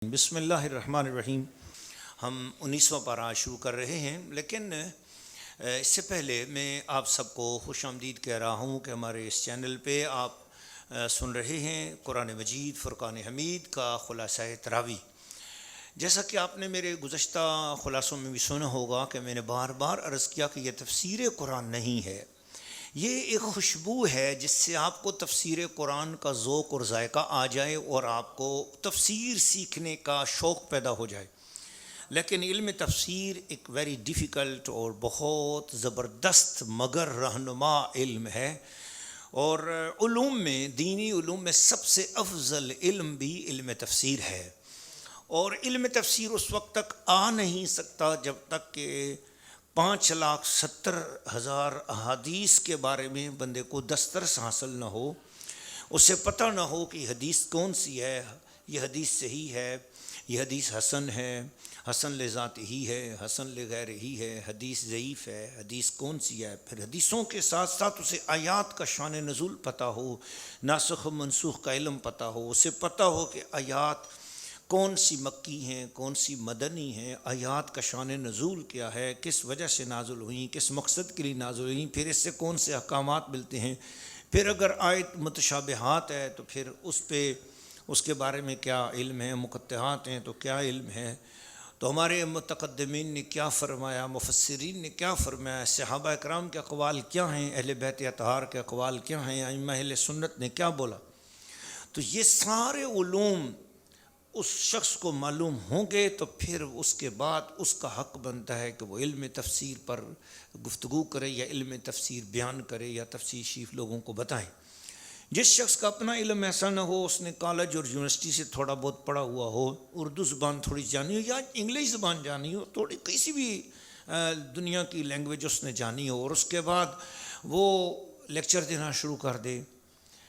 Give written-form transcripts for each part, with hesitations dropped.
بسم اللہ الرحمن الرحیم۔ ہم 19واں پارہ شروع کر رہے ہیں، لیکن اس سے پہلے میں آپ سب کو خوش آمدید کہہ رہا ہوں کہ ہمارے اس چینل پہ آپ سن رہے ہیں قرآن مجید فرقان حمید کا خلاصہ تراویح۔ جیسا کہ آپ نے میرے گزشتہ خلاصوں میں بھی سنا ہوگا کہ میں نے بار بار عرض کیا کہ یہ تفسیر قرآن نہیں ہے، یہ ایک خوشبو ہے جس سے آپ کو تفسیر قرآن کا ذوق اور ذائقہ آ جائے اور آپ کو تفسیر سیکھنے کا شوق پیدا ہو جائے۔ لیکن علم تفسیر ایک ویری ڈیفیکلٹ اور بہت زبردست مگر رہنما علم ہے، اور علوم میں، دینی علوم میں سب سے افضل علم بھی علم تفسیر ہے۔ اور علم تفسیر اس وقت تک آ نہیں سکتا جب تک کہ 5,70,000 احادیث کے بارے میں بندے کو دسترس حاصل نہ ہو، اسے پتہ نہ ہو کہ حدیث کون سی ہے، یہ حدیث صحیح ہے، یہ حدیث حسن ہے، حسن لذات ہی ہے، حسن لغیر ہی ہے، حدیث ضعیف ہے، حدیث کون سی ہے۔ پھر حدیثوں کے ساتھ ساتھ اسے آیات کا شان نزول پتہ ہو، ناسخ و منسوخ کا علم پتہ ہو، اسے پتہ ہو کہ آیات کون سی مکی ہیں، کون سی مدنی ہیں، آیات کا شان نزول کیا ہے، کس وجہ سے نازل ہوئیں، کس مقصد کے لیے نازل ہوئیں، پھر اس سے کون سے احکامات ملتے ہیں۔ پھر اگر آیت متشابہات ہے تو پھر اس کے بارے میں کیا علم ہے، مقطعات ہیں تو کیا علم ہے۔ تو ہمارے متقدمین نے کیا فرمایا، مفسرین نے کیا فرمایا، صحابہ اکرام کے اقوال کیا ہیں، اہل بیت اطہار کے اقوال کیا ہیں، ائمہ اہل سنت نے کیا بولا، تو یہ سارے علوم اس شخص کو معلوم ہوں گے تو پھر اس کے بعد اس کا حق بنتا ہے کہ وہ علم تفسیر پر گفتگو کرے یا علم تفسیر بیان کرے یا تفسیر شریف لوگوں کو بتائیں۔ جس شخص کا اپنا علم ایسا نہ ہو، اس نے کالج اور یونیورسٹی سے تھوڑا بہت پڑھا ہوا ہو، اردو زبان تھوڑی جانی ہو یا انگلش زبان جانی ہو، تھوڑی کسی بھی دنیا کی لینگویج اس نے جانی ہو، اور اس کے بعد وہ لیکچر دینا شروع کر دے،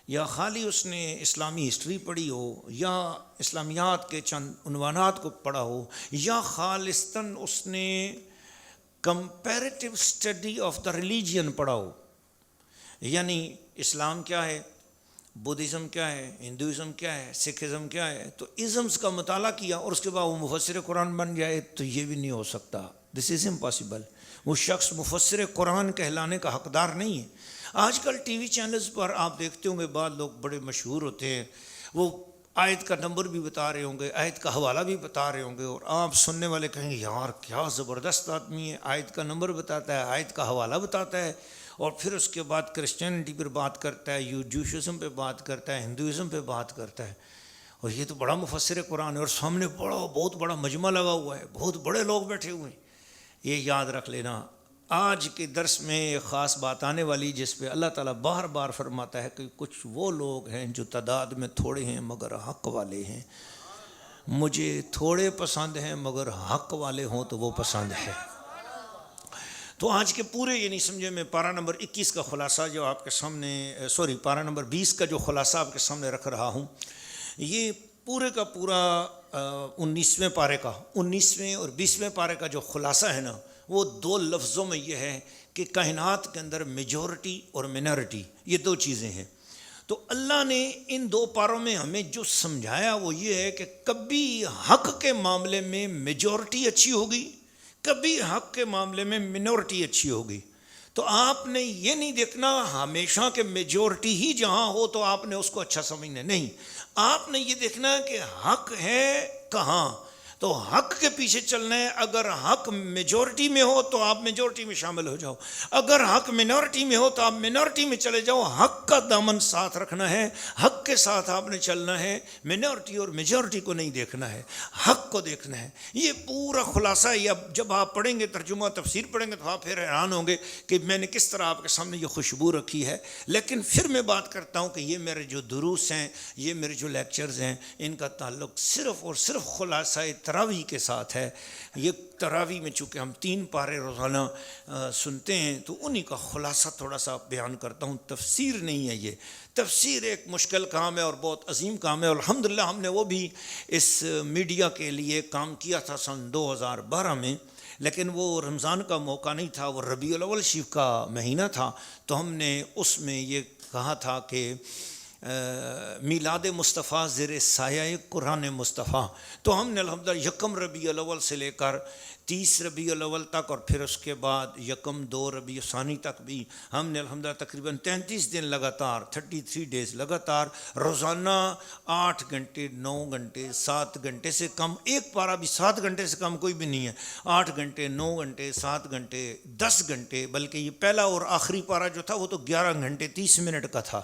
یا خالی اس نے اسلامی ہسٹری پڑھی ہو یا اسلامیات کے چند عنوانات کو پڑھا ہو، یا خالصتاً اس نے comparative study of the religion پڑھا ہو، یعنی اسلام کیا ہے، بدھزم کیا ہے، ہندوازم کیا ہے، سکھزم کیا ہے، تو ازمز کا مطالعہ کیا اور اس کے بعد وہ مفسر قرآن بن جائے، تو یہ بھی نہیں ہو سکتا۔ دس از امپاسبل۔ وہ شخص مفسر قرآن کہلانے کا حقدار نہیں ہے۔ آج کل ٹی وی چینلز پر آپ دیکھتے ہوں گے بعض لوگ بڑے مشہور ہوتے ہیں، وہ آیت کا نمبر بھی بتا رہے ہوں گے، آیت کا حوالہ بھی بتا رہے ہوں گے، اور آپ سننے والے کہیں گے یار کیا زبردست آدمی ہے، آیت کا نمبر بتاتا ہے، آیت کا حوالہ بتاتا ہے، اور پھر اس کے بعد کرسچینٹی پر بات کرتا ہے، جوشزم پہ بات کرتا ہے، ہندوازم پہ بات کرتا ہے، اور یہ تو بڑا مفسر قرآن ہے، اور سامنے بہت بڑا مجمع لگا ہوا ہے، بہت بڑے لوگ بیٹھے ہوئے ہیں۔ یہ یاد رکھ لینا، آج کے درس میں ایک خاص بات آنے والی جس پہ اللہ تعالیٰ بار بار فرماتا ہے کہ کچھ وہ لوگ ہیں جو تعداد میں تھوڑے ہیں مگر حق والے ہیں۔ مجھے تھوڑے پسند ہیں مگر حق والے ہوں تو وہ پسند ہے۔ تو آج کے پورے یہ نہیں سمجھے، میں پارہ نمبر 21 کا خلاصہ جو آپ کے سامنے پارہ نمبر 20 کا جو خلاصہ آپ کے سامنے رکھ رہا ہوں، یہ پورے کا پورا 19ویں پارے کا 19ویں اور 20ویں پارے کا جو خلاصہ ہے نا، وہ دو لفظوں میں یہ ہے کہ کائنات کے اندر میجورٹی اور مینارٹی، یہ دو چیزیں ہیں۔ تو اللہ نے ان دو پاروں میں ہمیں جو سمجھایا وہ یہ ہے کہ کبھی حق کے معاملے میں میجورٹی اچھی ہوگی، کبھی حق کے معاملے میں مینورٹی اچھی ہوگی۔ تو آپ نے یہ نہیں دیکھنا ہمیشہ کہ میجورٹی ہی جہاں ہو تو آپ نے اس کو اچھا سمجھنا، نہیں، آپ نے یہ دیکھنا کہ حق ہے کہاں، تو حق کے پیچھے چلنا ہے۔ اگر حق میجورٹی میں ہو تو آپ میجورٹی میں شامل ہو جاؤ، اگر حق مینورٹی میں ہو تو آپ مینورٹی میں چلے جاؤ۔ حق کا دامن ساتھ رکھنا ہے، حق کے ساتھ آپ نے چلنا ہے، مینورٹی اور میجورٹی کو نہیں دیکھنا ہے، حق کو دیکھنا ہے۔ یہ پورا خلاصہ ہے۔ جب آپ پڑھیں گے ترجمہ تفسیر پڑھیں گے تو آپ پھر حیران ہوں گے کہ میں نے کس طرح آپ کے سامنے یہ خوشبو رکھی ہے۔ لیکن پھر میں بات کرتا ہوں کہ یہ میرے جو دروس ہیں، یہ میرے جو لیکچرز ہیں، ان کا تعلق صرف اور صرف خلاصہ تراویح کے ساتھ ہے۔ یہ تراویح میں چونکہ ہم 3 پارے روزانہ سنتے ہیں تو انہی کا خلاصہ تھوڑا سا بیان کرتا ہوں۔ تفسیر نہیں ہے یہ، تفسیر ایک مشکل کام ہے اور بہت عظیم کام ہے، اور الحمدللہ ہم نے وہ بھی اس میڈیا کے لیے کام کیا تھا سن 2012 میں، لیکن وہ رمضان کا موقع نہیں تھا، وہ ربیع الاول شریف کا مہینہ تھا، تو ہم نے اس میں یہ کہا تھا کہ میلاد مصطفیٰ زیر سایہ قرآن مصطفیٰ. تو ہم نے الحمدللہ یکم ربیع الاول سے لے کر 30 ربیع الاول تک اور پھر اس کے بعد یکم 2 ربیع ثانی تک بھی ہم نے الحمدللہ تقریباً 33 دن لگاتار 33 ڈیز لگاتار روزانہ 8 گھنٹے 9 گھنٹے 7 گھنٹے سے کم، ایک پارہ بھی 7 گھنٹے سے کم کوئی بھی نہیں ہے، 8 گھنٹے 9 گھنٹے 7 گھنٹے 10 گھنٹے، بلکہ یہ پہلا اور آخری پارہ جو تھا وہ تو 11 گھنٹے 30 منٹ کا تھا.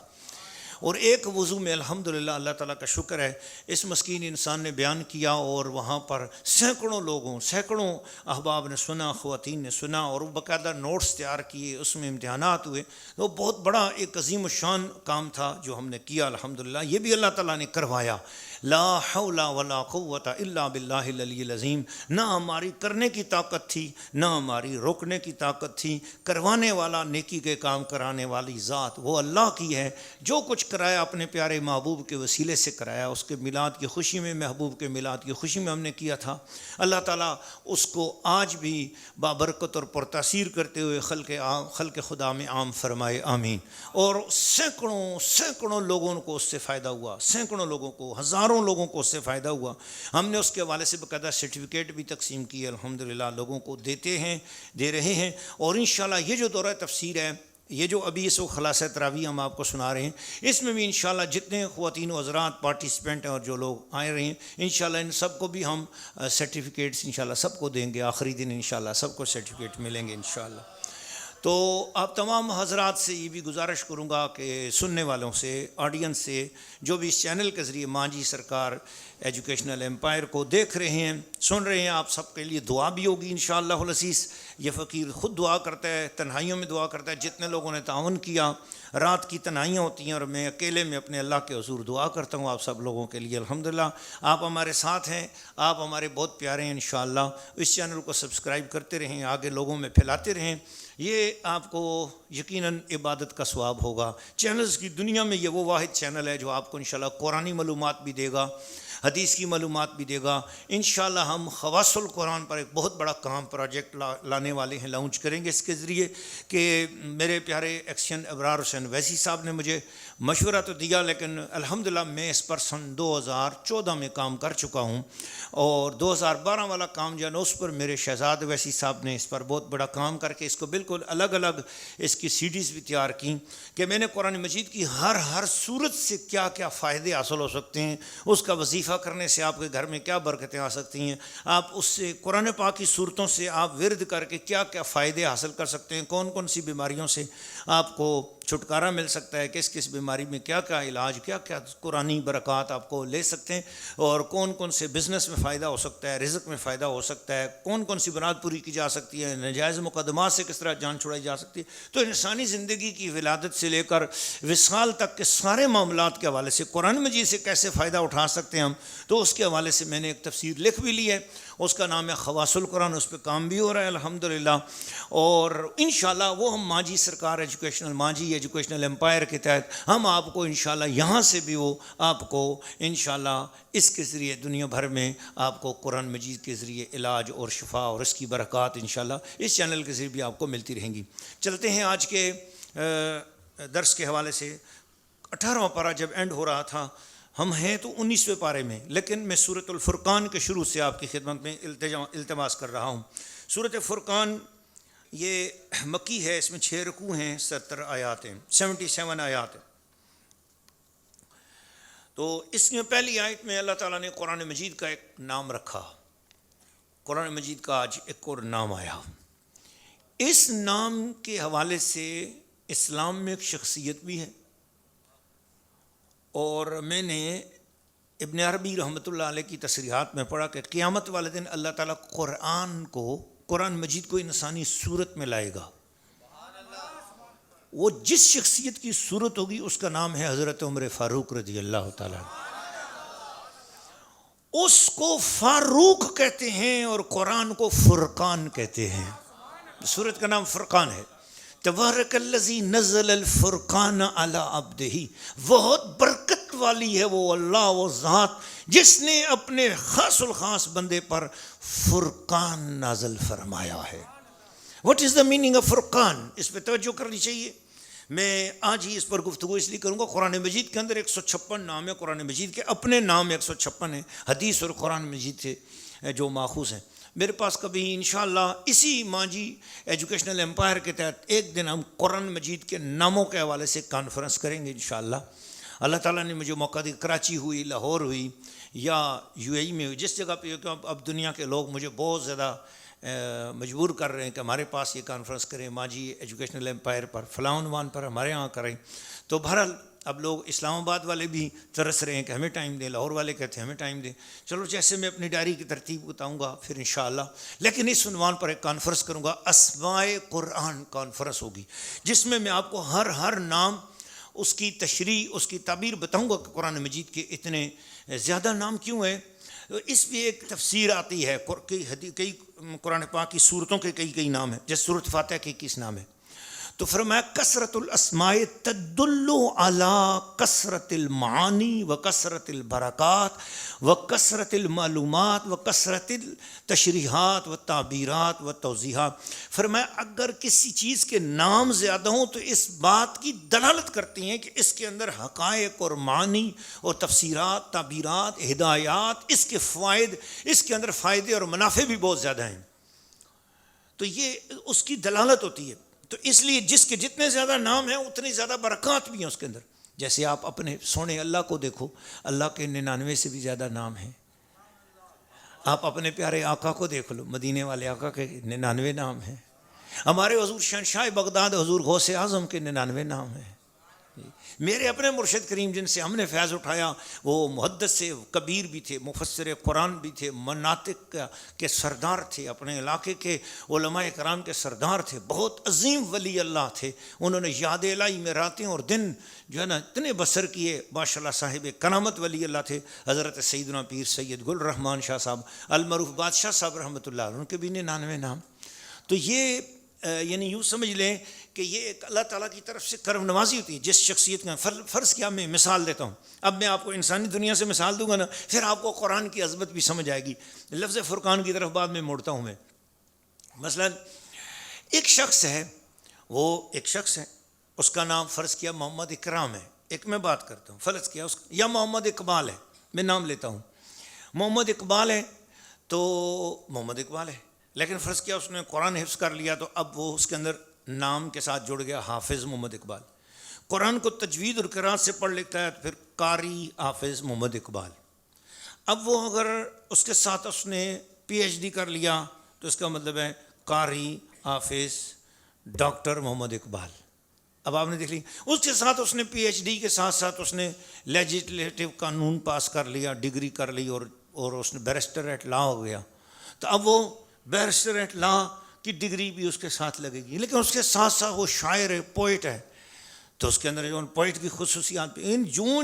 اور ایک وضو میں الحمدللہ اللہ تعالیٰ کا شکر ہے اس مسکین انسان نے بیان کیا، اور وہاں پر سینکڑوں احباب نے سنا، خواتین نے سنا، اور وہ باقاعدہ نوٹس تیار کیے، اس میں امتحانات ہوئے. تو بہت بڑا ایک عظیم الشان کام تھا جو ہم نے کیا الحمدللہ. یہ بھی اللہ تعالیٰ نے کروایا. لا حول ولا قوت الا باللہ العلی العظیم. نہ ہماری کرنے کی طاقت تھی، نہ ہماری روکنے کی طاقت تھی. کروانے والا، نیکی کے کام کرانے والی ذات وہ اللہ کی ہے. جو کچھ کرایا اپنے پیارے محبوب کے وسیلے سے کرایا. اس کے میلاد کی خوشی میں، محبوب کے میلاد کی خوشی میں ہم نے کیا تھا. اللہ تعالیٰ اس کو آج بھی بابرکت اور پرتاثیر کرتے ہوئے خلق خدا میں عام فرمائے، آمین. اور سینکڑوں لوگوں کو اس سے فائدہ ہوا، سینکڑوں لوگوں کو، ہزاروں لوگوں کو اس سے فائدہ ہوا. ہم نے اس کے حوالے سے باقاعدہ سرٹیفکیٹ بھی تقسیم کیے الحمدللہ، لوگوں کو دے رہے ہیں. اور انشاءاللہ یہ جو دورہ تفسیر ہے، یہ جو ابھی اس وقت خلاصہ تراویح ہم آپ کو سنا رہے ہیں، اس میں بھی انشاءاللہ جتنے خواتین و حضرات پارٹیسپینٹ ہیں اور جو لوگ آئے رہے ہیں، انشاءاللہ ان سب کو بھی ہم سرٹیفکیٹس انشاءاللہ سب کو دیں گے. آخری دن انشاءاللہ سب کو سرٹیفکیٹ ملیں گے انشاءاللہ. تو آپ تمام حضرات سے یہ بھی گزارش کروں گا کہ سننے والوں سے، آڈینس سے، جو بھی اس چینل کے ذریعے مانجھی سرکار ایجوکیشنل امپائر کو دیکھ رہے ہیں، سن رہے ہیں، آپ سب کے لیے دعا بھی ہوگی انشاءاللہ العزیز. یہ فقیر خود دعا کرتا ہے، تنہائیوں میں دعا کرتا ہے. جتنے لوگوں نے تعاون کیا، رات کی تنہائیاں ہوتی ہیں اور میں اکیلے میں اپنے اللہ کے حضور دعا کرتا ہوں آپ سب لوگوں کے لیے الحمدللہ. آپ ہمارے ساتھ ہیں، آپ ہمارے بہت پیارے ہیں انشاءاللہ. اس چینل کو سبسکرائب کرتے رہیں، آگے لوگوں میں پھیلاتے رہیں. یہ آپ کو یقیناً عبادت کا ثواب ہوگا. چینلز کی دنیا میں یہ وہ واحد چینل ہے جو آپ کو انشاءاللہ قرآنی معلومات بھی دے گا، حدیث کی معلومات بھی دے گا. انشاءاللہ ہم خواص القرآن پر ایک بہت بڑا کام پروجیکٹ لانے والے ہیں، لانچ کریں گے اس کے ذریعے. کہ میرے پیارے ایکشن ابرار حسین ویسی صاحب نے مجھے مشورہ تو دیا، لیکن الحمدللہ میں اس پر سن 2014 میں کام کر چکا ہوں، اور 2012 والا کام جو ہے نا اس پر میرے شہزاد ویسی صاحب نے اس پر بہت بڑا کام کر کے اس کو بالکل الگ اس کی سیڈیز بھی تیار کی کہ میں نے قرآن مجید کی ہر صورت سے کیا کیا فائدے حاصل ہو سکتے ہیں، اس کا وظیفہ کرنے سے آپ کے گھر میں کیا برکتیں آ سکتی ہیں، آپ اس سے قرآن پاک کی صورتوں سے آپ ورد کر کے کیا کیا فائدے حاصل کر سکتے ہیں، کون سی بیماریوں سے آپ کو چھٹکارا مل سکتا ہے، کس بیماری میں کیا کیا علاج، کیا کیا قرآنی برکات آپ کو لے سکتے ہیں، اور کون سے بزنس میں فائدہ ہو سکتا ہے، رزق میں فائدہ ہو سکتا ہے، کون سی بنیاد پوری کی جا سکتی ہے، ناجائز مقدمات سے کس طرح جان چھڑائی جا سکتی ہے. تو انسانی زندگی کی ولادت سے لے کر وصال تک کے سارے معاملات کے حوالے سے قرآن مجید سے کیسے فائدہ اٹھا سکتے ہیں ہم، تو اس کے حوالے سے میں نے ایک تفسیر لکھ بھی لی ہے. اس کا نام ہے خواص القرآن. اس پہ کام بھی ہو رہا ہے الحمدللہ. اور انشاءاللہ وہ ہم مانجھی سرکار مانجھی ایجوکیشنل امپائر کے تحت ہم آپ کو انشاءاللہ یہاں سے بھی وہ آپ کو انشاءاللہ اس کے ذریعے دنیا بھر میں آپ کو قرآن مجید کے ذریعے علاج اور شفا اور اس کی برکات انشاءاللہ اس چینل کے ذریعے بھی آپ کو ملتی رہیں گی. چلتے ہیں آج کے درس کے حوالے سے. 18واں پارہ جب اینڈ ہو رہا تھا، ہم ہیں تو 19ویں پارے میں، لیکن میں سورۃ الفرقان کے شروع سے آپ کی خدمت میں التماس کر رہا ہوں. سورۃ فرقان یہ مکی ہے، اس میں 6 رکوع ہیں، 70 آیات ہیں، 77 آیات ہیں. تو اس میں پہلی آیت میں اللہ تعالیٰ نے قرآن مجید کا ایک نام رکھا. قرآن مجید کا آج ایک اور نام آیا. اس نام کے حوالے سے اسلام میں ایک شخصیت بھی ہے، اور میں نے ابن عربی رحمۃ اللہ علیہ کی تصریحات میں پڑھا کہ قیامت والے دن اللہ تعالیٰ قرآن مجید کو انسانی صورت میں لائے گا. وہ جس شخصیت کی صورت ہوگی اس کا نام ہے حضرت عمر فاروق رضی اللہ تعالیٰ. اس کو فاروق کہتے ہیں اور قرآن کو فرقان کہتے ہیں. صورت کا نام فرقان ہے. تبارک الذی نزل الفرقان علی عبدہ، بہت برکت والی ہے وہ اللہ، وہ ذات جس نے اپنے خاص الخاص بندے پر فرقان نازل فرمایا ہے. What is the meaning of فرقان؟ اس پہ توجہ کرنی چاہیے. میں آج ہی اس پر گفتگو اس لیے کروں گا، قرآن مجید کے اندر 156 نام ہے، قرآن مجید کے اپنے نام 156 ہیں، حدیث اور قرآن مجید سے جو ماخوذ ہیں۔ میرے پاس کبھی انشاءاللہ اسی ماجی ایجوکیشنل امپائر کے تحت ایک دن ہم قرآن مجید کے ناموں کے حوالے سے کانفرنس کریں گے انشاءاللہ۔ اللہ تعالیٰ نے مجھے موقع دی، کراچی ہوئی، لاہور ہوئی یا UAE میں ہوئی، جس جگہ پہ اب دنیا کے لوگ مجھے بہت زیادہ مجبور کر رہے ہیں کہ ہمارے پاس یہ کانفرنس کریں، ماجی ایجوکیشنل امپائر پر، فلاں عنوان پر ہمارے ہاں کریں۔ تو بہرحال اب لوگ اسلام آباد والے بھی ترس رہے ہیں کہ ہمیں ٹائم دیں، لاہور والے کہتے ہیں ہمیں ٹائم دیں۔ چلو جیسے میں اپنی ڈائری کی ترتیب بتاؤں گا پھر انشاءاللہ، لیکن اس عنوان پر ایک کانفرنس کروں گا، اسماء قرآن کانفرنس ہوگی، جس میں میں آپ کو ہر نام، اس کی تشریح، اس کی تعبیر بتاؤں گا کہ قرآن مجید کے اتنے زیادہ نام کیوں ہیں۔ اس بھی ایک تفسیر آتی ہے، کئی قرآن پاک کی صورتوں کے کئی نام ہیں، جیسے سورۃ فاتحہ کے 21 نام ہیں۔ تو فرمایا کثرت الاسماء تدل علی کثرت المعانی و کثرت البرکات و کثرت المعلومات و کثرت التشریحات و تعبیرات و توضیحات۔ فرمایا اگر کسی چیز کے نام زیادہ ہوں تو اس بات کی دلالت کرتی ہیں کہ اس کے اندر حقائق اور معنی اور تفسیرات، تعبیرات، ہدایات، اس کے فوائد، اس کے اندر فائدے اور منافع بھی بہت زیادہ ہیں۔ تو یہ اس کی دلالت ہوتی ہے۔ تو اس لیے جس کے جتنے زیادہ نام ہیں اتنی زیادہ برکات بھی ہیں اس کے اندر۔ جیسے آپ اپنے سونے اللہ کو دیکھو، اللہ کے 99 سے بھی زیادہ نام ہیں۔ آپ اپنے پیارے آقا کو دیکھ لو، مدینے والے آقا کے 99 نام ہیں۔ ہمارے حضور شہنشاہ بغداد حضور غوث اعظم کے 99 نام ہیں۔ میرے اپنے مرشد کریم جن سے ہم نے فیض اٹھایا وہ محدث کبیر بھی تھے، مفسر قرآن بھی تھے، مناطق کے سردار تھے، اپنے علاقے کے علماء کرام کے سردار تھے، بہت عظیم ولی اللہ تھے۔ انہوں نے یاد الہی میں راتیں اور دن جو ہے نا اتنے بسر کیے، ماشاءاللہ صاحب کرامت ولی اللہ تھے، حضرت سیدنا پیر سید گل رحمان شاہ صاحب، المعروف بادشاہ صاحب رحمۃ اللہ علیہ، ان کے بھی 99 نام۔ تو یہ یعنی یوں سمجھ لیں کہ یہ ایک اللہ تعالیٰ کی طرف سے کرم نوازی ہوتی ہے جس شخصیت کا۔ فرض کیا، میں مثال دیتا ہوں، اب میں آپ کو انسانی دنیا سے مثال دوں گا نا، پھر آپ کو قرآن کی عظمت بھی سمجھ آئے گی۔ لفظ فرقان کی طرف بعد میں موڑتا ہوں میں۔ مثلا ایک شخص ہے، اس کا نام فرض کیا محمد اکرام ہے، ایک میں بات کرتا ہوں، فرض کیا یا محمد اقبال ہے، میں نام لیتا ہوں، محمد اقبال ہے، تو محمد اقبال ہے، لیکن فرض کیا اس نے قرآن حفظ کر لیا، تو اب وہ اس کے اندر نام کے ساتھ جڑ گیا حافظ محمد اقبال۔ قرآن کو تجوید اور قرات سے پڑھ لیتا ہے تو پھر قاری حافظ محمد اقبال۔ اب وہ اگر اس کے ساتھ اس نے PhD کر لیا تو اس کا مطلب ہے قاری حافظ ڈاکٹر محمد اقبال۔ اب آپ نے دیکھ لی، اس کے ساتھ اس نے PhD کے ساتھ ساتھ اس نے لیجسلیٹو قانون پاس کر لیا، ڈگری کر لی، اور اس نے بیرسٹر ایٹ لا ہو گیا، تو اب وہ بیرسٹر ایٹ لا کی ڈگری بھی اس کے ساتھ لگے گی، لیکن اس کے ساتھ ساتھ وہ شاعر ہے، پوئٹ ہے، تو اس کے اندر جو پوئٹ کی خصوصیات جوں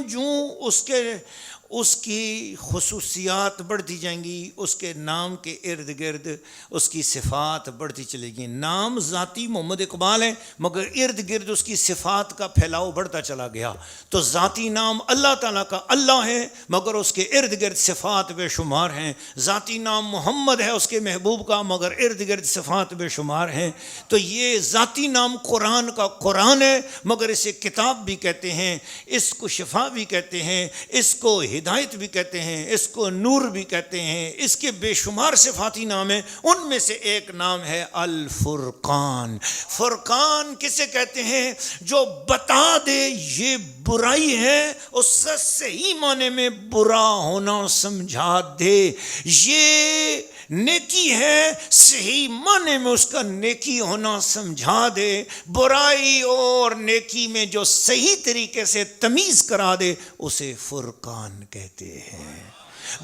اس کی خصوصیات بڑھتی جائیں گی، اس کے نام کے ارد گرد اس کی صفات بڑھتی چلے گی۔ نام ذاتی محمد اقبال ہے مگر ارد گرد اس کی صفات کا پھیلاؤ بڑھتا چلا گیا۔ تو ذاتی نام اللہ تعالیٰ کا اللہ ہے مگر اس کے ارد گرد صفات بے شمار ہیں۔ ذاتی نام محمد ہے اس کے محبوب کا مگر ارد گرد صفات بے شمار ہیں۔ تو یہ ذاتی نام قرآن کا قرآن ہے مگر اسے کتاب بھی کہتے ہیں، اس کو شفا بھی کہتے ہیں، اس کو ہدایت بھی کہتے ہیں، اس کو نور بھی کہتے ہیں، اس کے بے شمار صفاتی نام ہیں۔ ان میں سے ایک نام ہے الفرقان۔ فرقان کسے کہتے ہیں؟ جو بتا دے یہ برائی ہے، اس سے صحیح معنی میں برا ہونا سمجھا دے، یہ نیکی ہے صحیح معنی میں اس کا نیکی ہونا سمجھا دے، برائی اور نیکی میں جو صحیح طریقے سے تمیز کرا دے اسے فرقان کہتے ہیں۔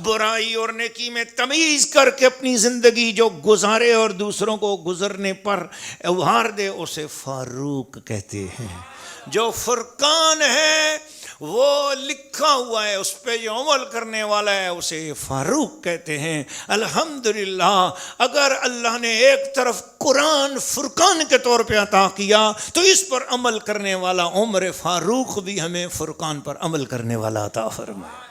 برائی اور نیکی میں تمیز کر کے اپنی زندگی جو گزارے اور دوسروں کو گزرنے پر ابھار دے اسے فاروق کہتے ہیں۔ جو فرقان ہے وہ لکھا ہوا ہے، اس پہ جو عمل کرنے والا ہے اسے فاروق کہتے ہیں۔ الحمدللہ اگر اللہ نے ایک طرف قرآن فرقان کے طور پہ عطا کیا تو اس پر عمل کرنے والا عمر فاروق بھی ہمیں فرقان پر عمل کرنے والا عطا فرمائے۔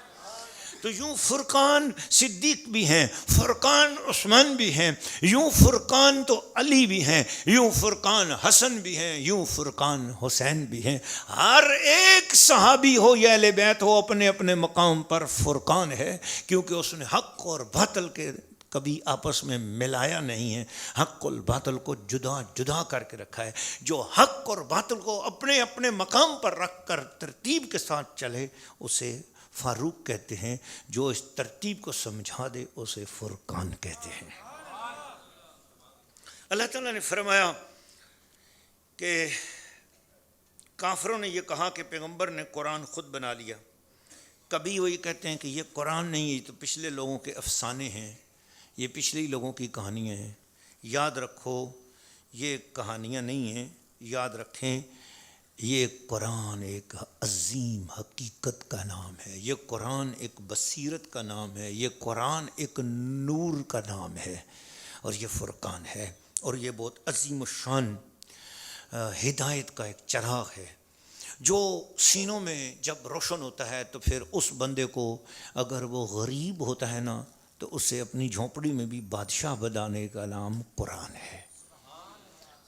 تو یوں فرقان صدیق بھی ہیں، فرقان عثمان بھی ہیں، یوں فرقان تو علی بھی ہیں، یوں فرقان حسن بھی ہیں، یوں فرقان حسین بھی ہیں. ہر ایک صحابی ہو یا اہل بیت ہو اپنے اپنے مقام پر فرقان ہے، کیونکہ اس نے حق اور باطل کے کبھی آپس میں ملایا نہیں ہے، حق اور باطل کو جدا جدا کر کے رکھا ہے. جو حق اور باطل کو اپنے اپنے مقام پر رکھ کر ترتیب کے ساتھ چلے اسے فاروق کہتے ہیں، جو اس ترتیب کو سمجھا دے اسے فرقان کہتے ہیں. اللہ تعالیٰ نے فرمایا کہ کافروں نے یہ کہا کہ پیغمبر نے قرآن خود بنا لیا. کبھی وہ یہ کہتے ہیں کہ یہ قرآن نہیں، یہ تو پچھلے لوگوں کے افسانے ہیں، یہ پچھلے لوگوں کی کہانیاں ہیں. یاد رکھو یہ کہانیاں نہیں ہیں، یاد رکھیں یہ قرآن ایک عظیم حقیقت کا نام ہے، یہ قرآن ایک بصیرت کا نام ہے، یہ قرآن ایک نور کا نام ہے، اور یہ فرقان ہے، اور یہ بہت عظیم الشان ہدایت کا ایک چراغ ہے جو سینوں میں جب روشن ہوتا ہے تو پھر اس بندے کو اگر وہ غریب ہوتا ہے نا تو اسے اپنی جھونپڑی میں بھی بادشاہ بنانے کا نام قرآن ہے.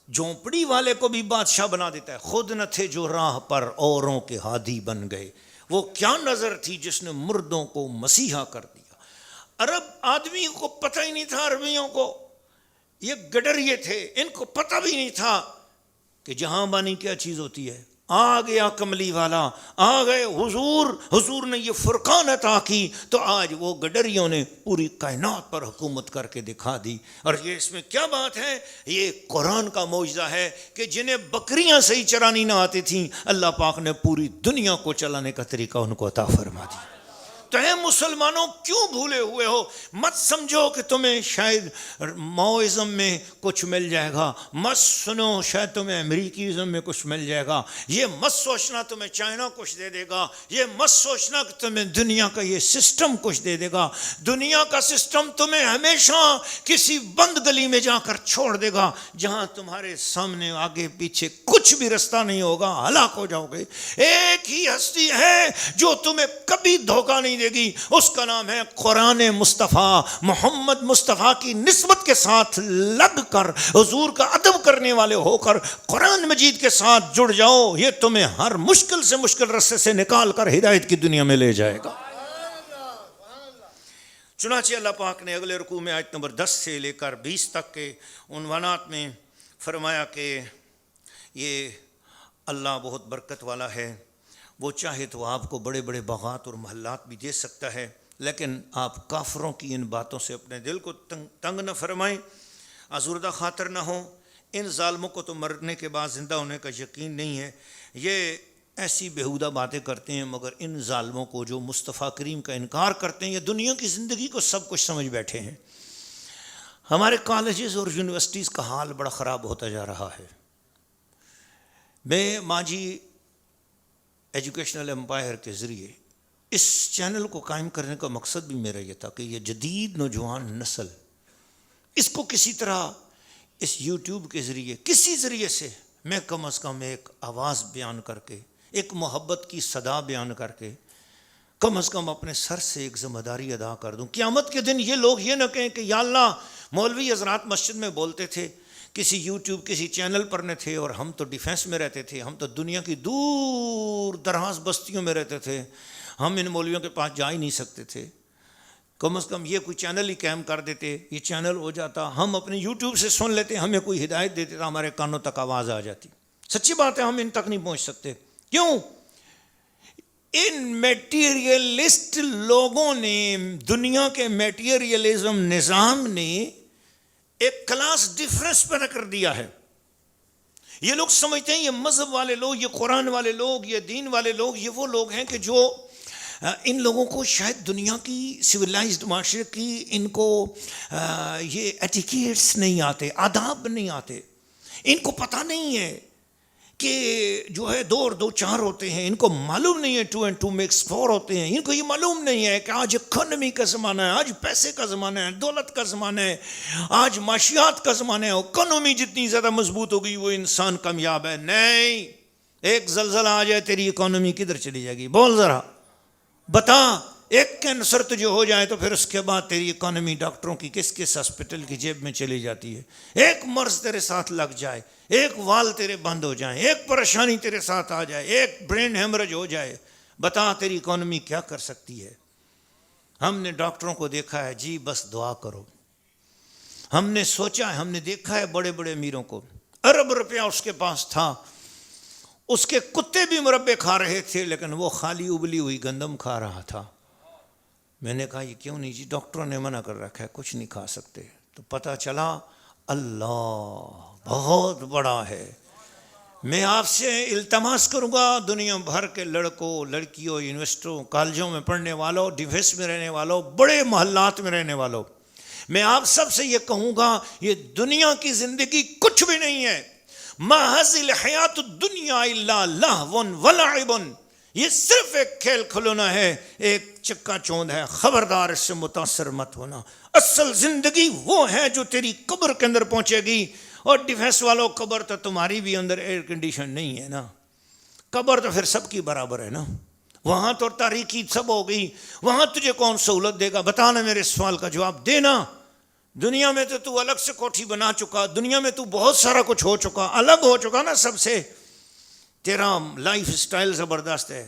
جھونپڑی والے کو بھی بادشاہ بنا دیتا ہے. خود نہ تھے جو راہ پر اوروں کے ہادی بن گئے، وہ کیا نظر تھی جس نے مردوں کو مسیحا کر دیا. عرب آدمی کو پتہ ہی نہیں تھا، عربیوں کو یہ گڈریے تھے، ان کو پتہ بھی نہیں تھا کہ جہاں بانی کیا چیز ہوتی ہے. آ گیا کملی والا، آ گئے حضور نے یہ فرقان عطا کی تو آج وہ گڈریوں نے پوری کائنات پر حکومت کر کے دکھا دی. اور یہ اس میں کیا بات ہے، یہ قرآن کا معجزہ ہے کہ جنہیں بکریاں صحیح چرانی نہ آتی تھیں اللہ پاک نے پوری دنیا کو چلانے کا طریقہ ان کو عطا فرما دی. تو اے مسلمانوں کیوں بھولے ہوئے ہو؟ مت سمجھو کہ تمہیں شاید ماؤزم میں کچھ مل جائے گا، مت سنو شاید تمہیں امریکیزم میں کچھ مل جائے گا، یہ مت سوچنا تمہیں چائنا کچھ دے دے گا، یہ مت سوچنا کہ تمہیں دنیا کا یہ سسٹم کچھ دے دے گا. دنیا کا سسٹم تمہیں ہمیشہ کسی بند گلی میں جا کر چھوڑ دے گا جہاں تمہارے سامنے آگے پیچھے کچھ بھی رستہ نہیں ہوگا، ہلاک ہو جاؤ گے. ایک ہی ہستی ہے جو تمہیں کبھی دھوکہ نہیں دے گی، اس کا نام ہے قرآن مصطفیٰ. محمد مصطفیٰ کی نسبت کے ساتھ لگ کر حضور کا ادب کرنے والے ہو کر قرآن مجید کے ساتھ جڑ جاؤ، یہ تمہیں ہر مشکل سے مشکل رستے سے نکال کر ہدایت کی دنیا میں لے جائے گا. چنانچہ اللہ پاک نے اگلے رکوع میں آیت نمبر 10 سے لے کر 20 تک کے عنوانات میں فرمایا کہ یہ اللہ بہت برکت والا ہے، وہ چاہے تو آپ کو بڑے بڑے باغات اور محلات بھی دے سکتا ہے، لیکن آپ کافروں کی ان باتوں سے اپنے دل کو تنگ نہ فرمائیں، آزردہ خاطر نہ ہوں. ان ظالموں کو تو مرنے کے بعد زندہ ہونے کا یقین نہیں ہے، یہ ایسی بیہودہ باتیں کرتے ہیں، مگر ان ظالموں کو جو مصطفیٰ کریم کا انکار کرتے ہیں یہ دنیا کی زندگی کو سب کچھ سمجھ بیٹھے ہیں. ہمارے کالجز اور یونیورسٹیز کا حال بڑا خراب ہوتا جا رہا ہے. میں ماجی ایجوکیشنل امپائر کے ذریعے اس چینل کو قائم کرنے کا مقصد بھی میرا یہ تھا کہ یہ جدید نوجوان نسل اس کو کسی طرح اس یوٹیوب کے ذریعے کسی ذریعے سے میں کم از کم ایک آواز بیان کر کے، ایک محبت کی صدا بیان کر کے کم از کم اپنے سر سے ایک ذمہ داری ادا کر دوں. قیامت کے دن یہ لوگ یہ نہ کہیں کہ یا اللہ مولوی حضرات مسجد میں بولتے تھے، کسی یوٹیوب کسی چینل پر نہ تھے، اور ہم تو ڈیفینس میں رہتے تھے، ہم تو دنیا کی دور دراز بستیوں میں رہتے تھے، ہم ان مولویوں کے پاس جا ہی نہیں سکتے تھے. کم از کم یہ کوئی چینل ہی قائم کر دیتے، یہ چینل ہو جاتا، ہم اپنے یوٹیوب سے سن لیتے، ہمیں کوئی ہدایت دیتے تھا، ہمارے کانوں تک آواز آ جاتی. سچی بات ہے ہم ان تک نہیں پہنچ سکتے. کیوں؟ ان میٹیریلسٹ لوگوں نے، دنیا کے میٹیریلزم نظام نے ایک کلاس ڈیفرنس پیدا کر دیا ہے. یہ لوگ سمجھتے ہیں یہ مذہب والے لوگ، یہ قرآن والے لوگ، یہ دین والے لوگ، یہ وہ لوگ ہیں کہ جو ان لوگوں کو شاید دنیا کی سویلائزڈ معاشرے کی ان کو یہ ایٹیکیٹس نہیں آتے، آداب نہیں آتے، ان کو پتہ نہیں ہے کہ جو ہے 2 اور 2 4 ہوتے ہیں، ان کو معلوم نہیں ہے 2 and 2 makes 4 ہوتے ہیں، ان کو یہ معلوم نہیں ہے کہ آج اکانومی کا زمانہ ہے، آج پیسے کا زمانہ ہے، دولت کا زمانہ ہے، آج معاشیات کا زمانہ ہے. اکانومی جتنی زیادہ مضبوط ہوگی وہ انسان کامیاب ہے. نہیں، ایک زلزلہ آ جائے تیری اکانومی کدھر چلی جائے گی؟ بول ذرا بتا ایک کینسر تجھے ہو جائے تو پھر اس کے بعد تیری اکانومی ڈاکٹروں کی کس کس ہاسپٹل کی جیب میں چلی جاتی ہے. ایک مرض تیرے ساتھ لگ جائے, ایک وال تیرے بند ہو جائیں, ایک پریشانی تیرے ساتھ آ جائے, ایک برین ہیمرج ہو جائے, بتا تیری اکانومی کیا کر سکتی ہے. ہم نے ڈاکٹروں کو دیکھا ہے جی بس دعا کرو. ہم نے سوچا ہے, ہم نے دیکھا ہے بڑے بڑے امیروں کو, ارب روپیہ اس کے پاس تھا, اس کے کتے بھی مربے کھا رہے تھے لیکن وہ خالی ابلی ہوئی گندم کھا رہا تھا. میں نے کہا یہ کیوں نہیں جی؟ ڈاکٹروں نے منع کر رکھا ہے, کچھ نہیں کھا سکتے. تو پتہ چلا اللہ بہت بڑا ہے. میں آپ سے التماس کروں گا, دنیا بھر کے لڑکوں, لڑکیوں, یونیورسٹیوں, کالجوں میں پڑھنے والوں, ڈیفینس میں رہنے والوں, بڑے محلات میں رہنے والوں, میں آپ سب سے یہ کہوں گا یہ دنیا کی زندگی کچھ بھی نہیں ہے. محض الحیات الدنیا الا لہو ولعب, یہ صرف ایک کھیل کھلونا ہے, ایک چکا چوند ہے. خبردار اس سے متاثر مت ہونا. اصل زندگی وہ ہے جو تیری قبر کے اندر پہنچے گی. اور ڈیفینس والوں, قبر تو تمہاری بھی اندر ایئر کنڈیشن نہیں ہے نا, قبر تو پھر سب کی برابر ہے نا. وہاں تو تاریکی سب ہو گئی, وہاں تجھے کون سہولت دے گا؟ بتانا, میرے سوال کا جواب دینا. دنیا میں تو الگ سے کوٹھی بنا چکا, دنیا میں تو بہت سارا کچھ ہو چکا, الگ ہو چکا نا سب سے, تیرا لائف سٹائل زبردست ہے.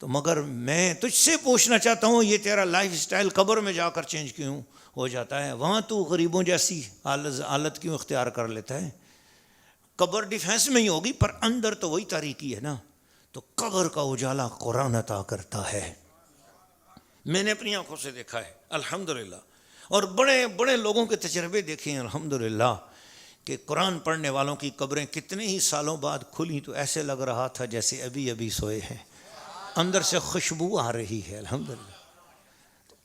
تو مگر میں تجھ سے پوچھنا چاہتا ہوں, یہ تیرا لائف سٹائل قبر میں جا کر چینج کیوں ہو جاتا ہے؟ وہاں تو غریبوں جیسی حالت کیوں اختیار کر لیتا ہے؟ قبر ڈیفینس میں ہی ہوگی پر اندر تو وہی تاریکی ہے نا. تو قبر کا اجالا قرآن عطا کرتا ہے. میں نے اپنی آنکھوں سے دیکھا ہے الحمدللہ, اور بڑے بڑے لوگوں کے تجربے دیکھے ہیں الحمدللہ, کہ قرآن پڑھنے والوں کی قبریں کتنے ہی سالوں بعد کھلی تو ایسے لگ رہا تھا جیسے ابھی ابھی سوئے ہیں, اندر سے خوشبو آ رہی ہے الحمدللہ.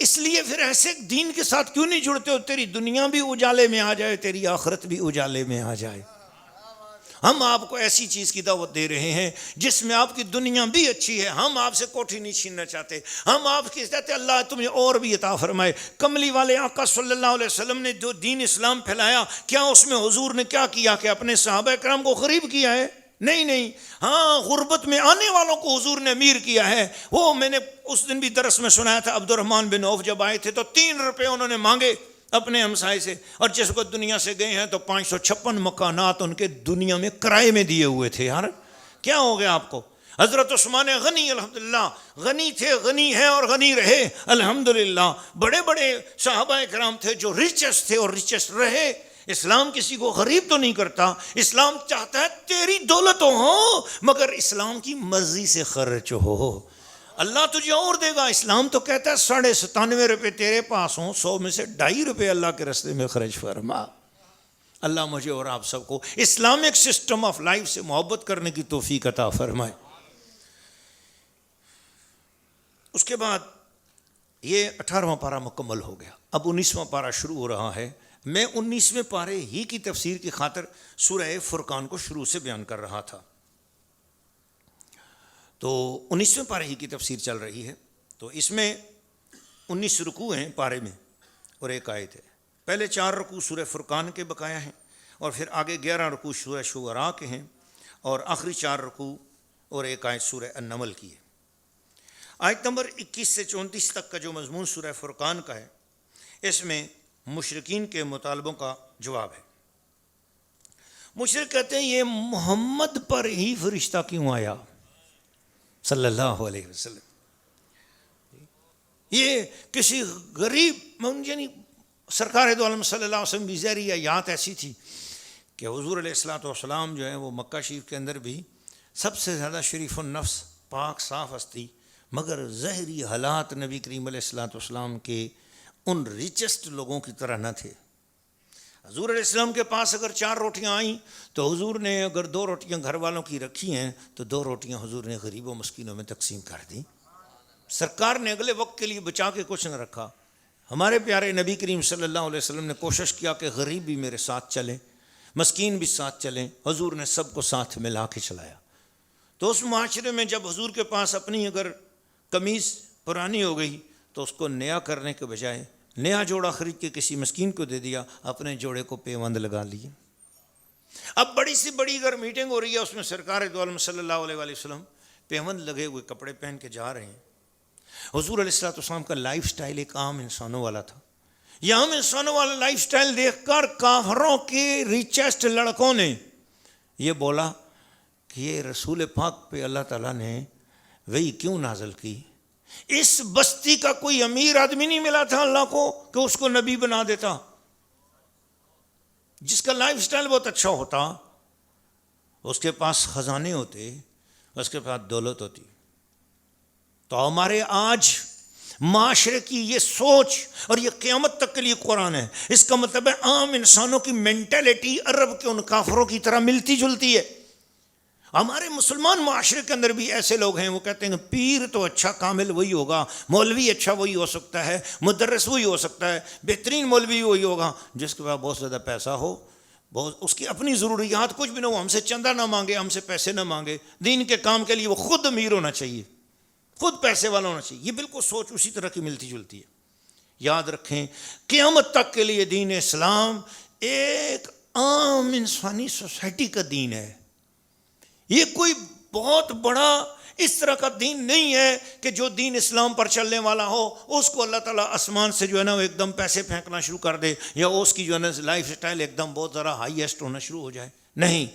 اس لیے پھر ایسے دین کے ساتھ کیوں نہیں جڑتے ہو؟ تیری دنیا بھی اجالے میں آ جائے, تیری آخرت بھی اجالے میں آ جائے. ہم آپ کو ایسی چیز کی دعوت دے رہے ہیں جس میں آپ کی دنیا بھی اچھی ہے. ہم آپ سے کوٹھی نہیں چھیننا چاہتے, ہم آپ کی کہتے اللہ تمہیں اور بھی عطا فرمائے. کملی والے آقا صلی اللہ علیہ وسلم نے جو دین اسلام پھیلایا, کیا اس میں حضور نے کیا کیا کہ اپنے صحابہ کرام کو غریب کیا ہے؟ نہیں. ہاں, غربت میں آنے والوں کو حضور نے امیر کیا ہے. وہ میں نے اس دن بھی درس میں سنایا تھا, عبد الرحمن بن عوف جب آئے تھے تو 3 روپے انہوں نے مانگے اپنے ہمسائے سے, اور جس کو دنیا سے گئے ہیں تو 556 مکانات ان کے دنیا میں کرائے میں دیے ہوئے تھے. یار کیا ہو گیا آپ کو؟ حضرت عثمان غنی الحمدللہ غنی تھے, غنی ہیں اور غنی رہے الحمدللہ. بڑے بڑے صحابہ کرام تھے جو ریچسٹ تھے اور ریچسٹ رہے. اسلام کسی کو غریب تو نہیں کرتا, اسلام چاہتا ہے تیری دولت ہو مگر اسلام کی مرضی سے خرچ ہو. اللہ تجھے اور دے گا. اسلام تو کہتا ہے 97.5 روپے تیرے پاس ہوں, 100 میں سے 2.5 روپے اللہ کے راستے میں خرچ فرما. اللہ مجھے اور آپ سب کو اسلامک سسٹم آف لائف سے محبت کرنے کی توفیق عطا فرمائے. اس کے بعد یہ 18واں پارہ مکمل ہو گیا, اب 19واں پارہ شروع ہو رہا ہے. میں 19ویں پارے ہی کی تفسیر کی خاطر سورہ فرقان کو شروع سے بیان کر رہا تھا. تو 19ویں پارے ہی کی تفسیر چل رہی ہے. تو اس میں 19 رکوع ہیں پارے میں اور 1 آیت ہے. پہلے 4 رکوع سورہ فرقان کے بقایا ہیں, اور پھر آگے 11 رکوع سورہ شعراء کے ہیں, اور آخری 4 رکوع اور 1 آیت سورہ النمل کی ہے. آیت نمبر 21 سے 34 تک کا جو مضمون سورہ فرقان کا ہے, اس میں مشرکین کے مطالبوں کا جواب ہے. مشرک کہتے ہیں یہ محمد پر ہی فرشتہ کیوں آیا صلی اللہ علیہ وسلم؟ یہ کسی غریب, یعنی سرکار دو عالم صلی اللہ علیہ وسلم کی ظاہری حیات ایسی تھی کہ حضور علیہ الصلوۃ والسلام جو ہیں وہ مکہ شریف کے اندر بھی سب سے زیادہ شریف النفس, پاک صاف ہستی, مگر ظاہری حالات نبی کریم علیہ الصلوۃ والسلام کے ان ریچسٹ لوگوں کی طرح نہ تھے. حضور علیہ السلام کے پاس اگر 4 روٹیاں آئیں تو حضور نے اگر 2 روٹیاں گھر والوں کی رکھی ہیں تو 2 روٹیاں حضور نے غریبوں مسکینوں میں تقسیم کر دیں. سرکار نے اگلے وقت کے لیے بچا کے کچھ نہ رکھا. ہمارے پیارے نبی کریم صلی اللہ علیہ وسلم نے کوشش کیا کہ غریب بھی میرے ساتھ چلیں, مسکین بھی ساتھ چلیں. حضور نے سب کو ساتھ ملا کے چلایا. تو اس معاشرے میں جب حضور کے پاس اپنی اگر قمیض پرانی ہو گئی تو اس کو نیا کرنے کے بجائے نیا جوڑا خرید کے کسی مسکین کو دے دیا, اپنے جوڑے کو پیوند لگا لیے. اب بڑی سی بڑی اگر میٹنگ ہو رہی ہے, اس میں سرکار دو عالم صلی اللہ علیہ وسلم پیوند لگے ہوئے کپڑے پہن کے جا رہے ہیں. حضور علیہ الصلوۃ والسلام کا لائف سٹائل ایک عام انسانوں والا تھا. یہ عام انسانوں والا لائف سٹائل دیکھ کر کافروں کے ریچسٹ لڑکوں نے یہ بولا کہ یہ رسول پاک پہ اللہ تعالیٰ نے وہی کیوں نازل کی؟ اس بستی کا کوئی امیر آدمی نہیں ملا تھا اللہ کو کہ اس کو نبی بنا دیتا، جس کا لائف سٹائل بہت اچھا ہوتا، اس کے پاس خزانے ہوتے، اس کے پاس دولت ہوتی. تو ہمارے آج معاشرے کی یہ سوچ اور یہ قیامت تک کے لیے قرآن ہے. اس کا مطلب ہے عام انسانوں کی مینٹلٹی عرب کے ان کافروں کی طرح ملتی جلتی ہے. ہمارے مسلمان معاشرے کے اندر بھی ایسے لوگ ہیں، وہ کہتے ہیں پیر تو اچھا کامل وہی ہوگا، مولوی اچھا وہی ہو سکتا ہے، مدرس وہی ہو سکتا ہے، بہترین مولوی وہی ہوگا جس کے پاس بہت زیادہ پیسہ ہو، بہت اس کی اپنی ضروریات کچھ بھی نہ ہو، ہم سے چندہ نہ مانگے، ہم سے پیسے نہ مانگے، دین کے کام کے لیے وہ خود امیر ہونا چاہیے، خود پیسے والا ہونا چاہیے. یہ بالکل سوچ اسی طرح کی ملتی جلتی ہے. یاد رکھیں قیامت تک کے لیے دین اسلام ایک عام انسانی سوسائٹی کا دین ہے. یہ کوئی بہت بڑا اس طرح کا دین نہیں ہے کہ جو دین اسلام پر چلنے والا ہو اس کو اللہ تعالیٰ آسمان سے جو ہے نا وہ ایک دم پیسے پھینکنا شروع کر دے، یا اس کی جو ہے نا لائف سٹائل ایک دم بہت ذرا ہائیسٹ ہونا شروع ہو جائے. نہیں،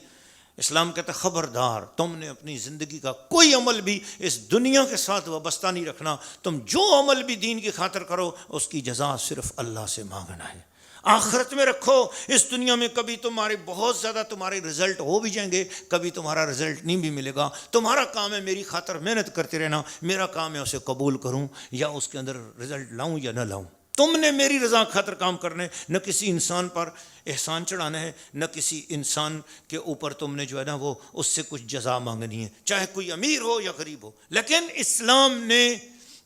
اسلام کہتا ہے خبردار، تم نے اپنی زندگی کا کوئی عمل بھی اس دنیا کے ساتھ وابستہ نہیں رکھنا. تم جو عمل بھی دین کی خاطر کرو اس کی جزا صرف اللہ سے مانگنا ہے. آخرت میں رکھو. اس دنیا میں کبھی تمہارے بہت زیادہ تمہارے رزلٹ ہو بھی جائیں گے، کبھی تمہارا رزلٹ نہیں بھی ملے گا. تمہارا کام ہے میری خاطر محنت کرتے رہنا، میرا کام ہے اسے قبول کروں یا اس کے اندر رزلٹ لاؤں یا نہ لاؤں. تم نے میری رضا خاطر کام کرنے، نہ کسی انسان پر احسان چڑھانا ہے، نہ کسی انسان کے اوپر تم نے جو ہے نا وہ اس سے کچھ جزا مانگنی ہے، چاہے کوئی امیر ہو یا غریب ہو. لیکن اسلام نے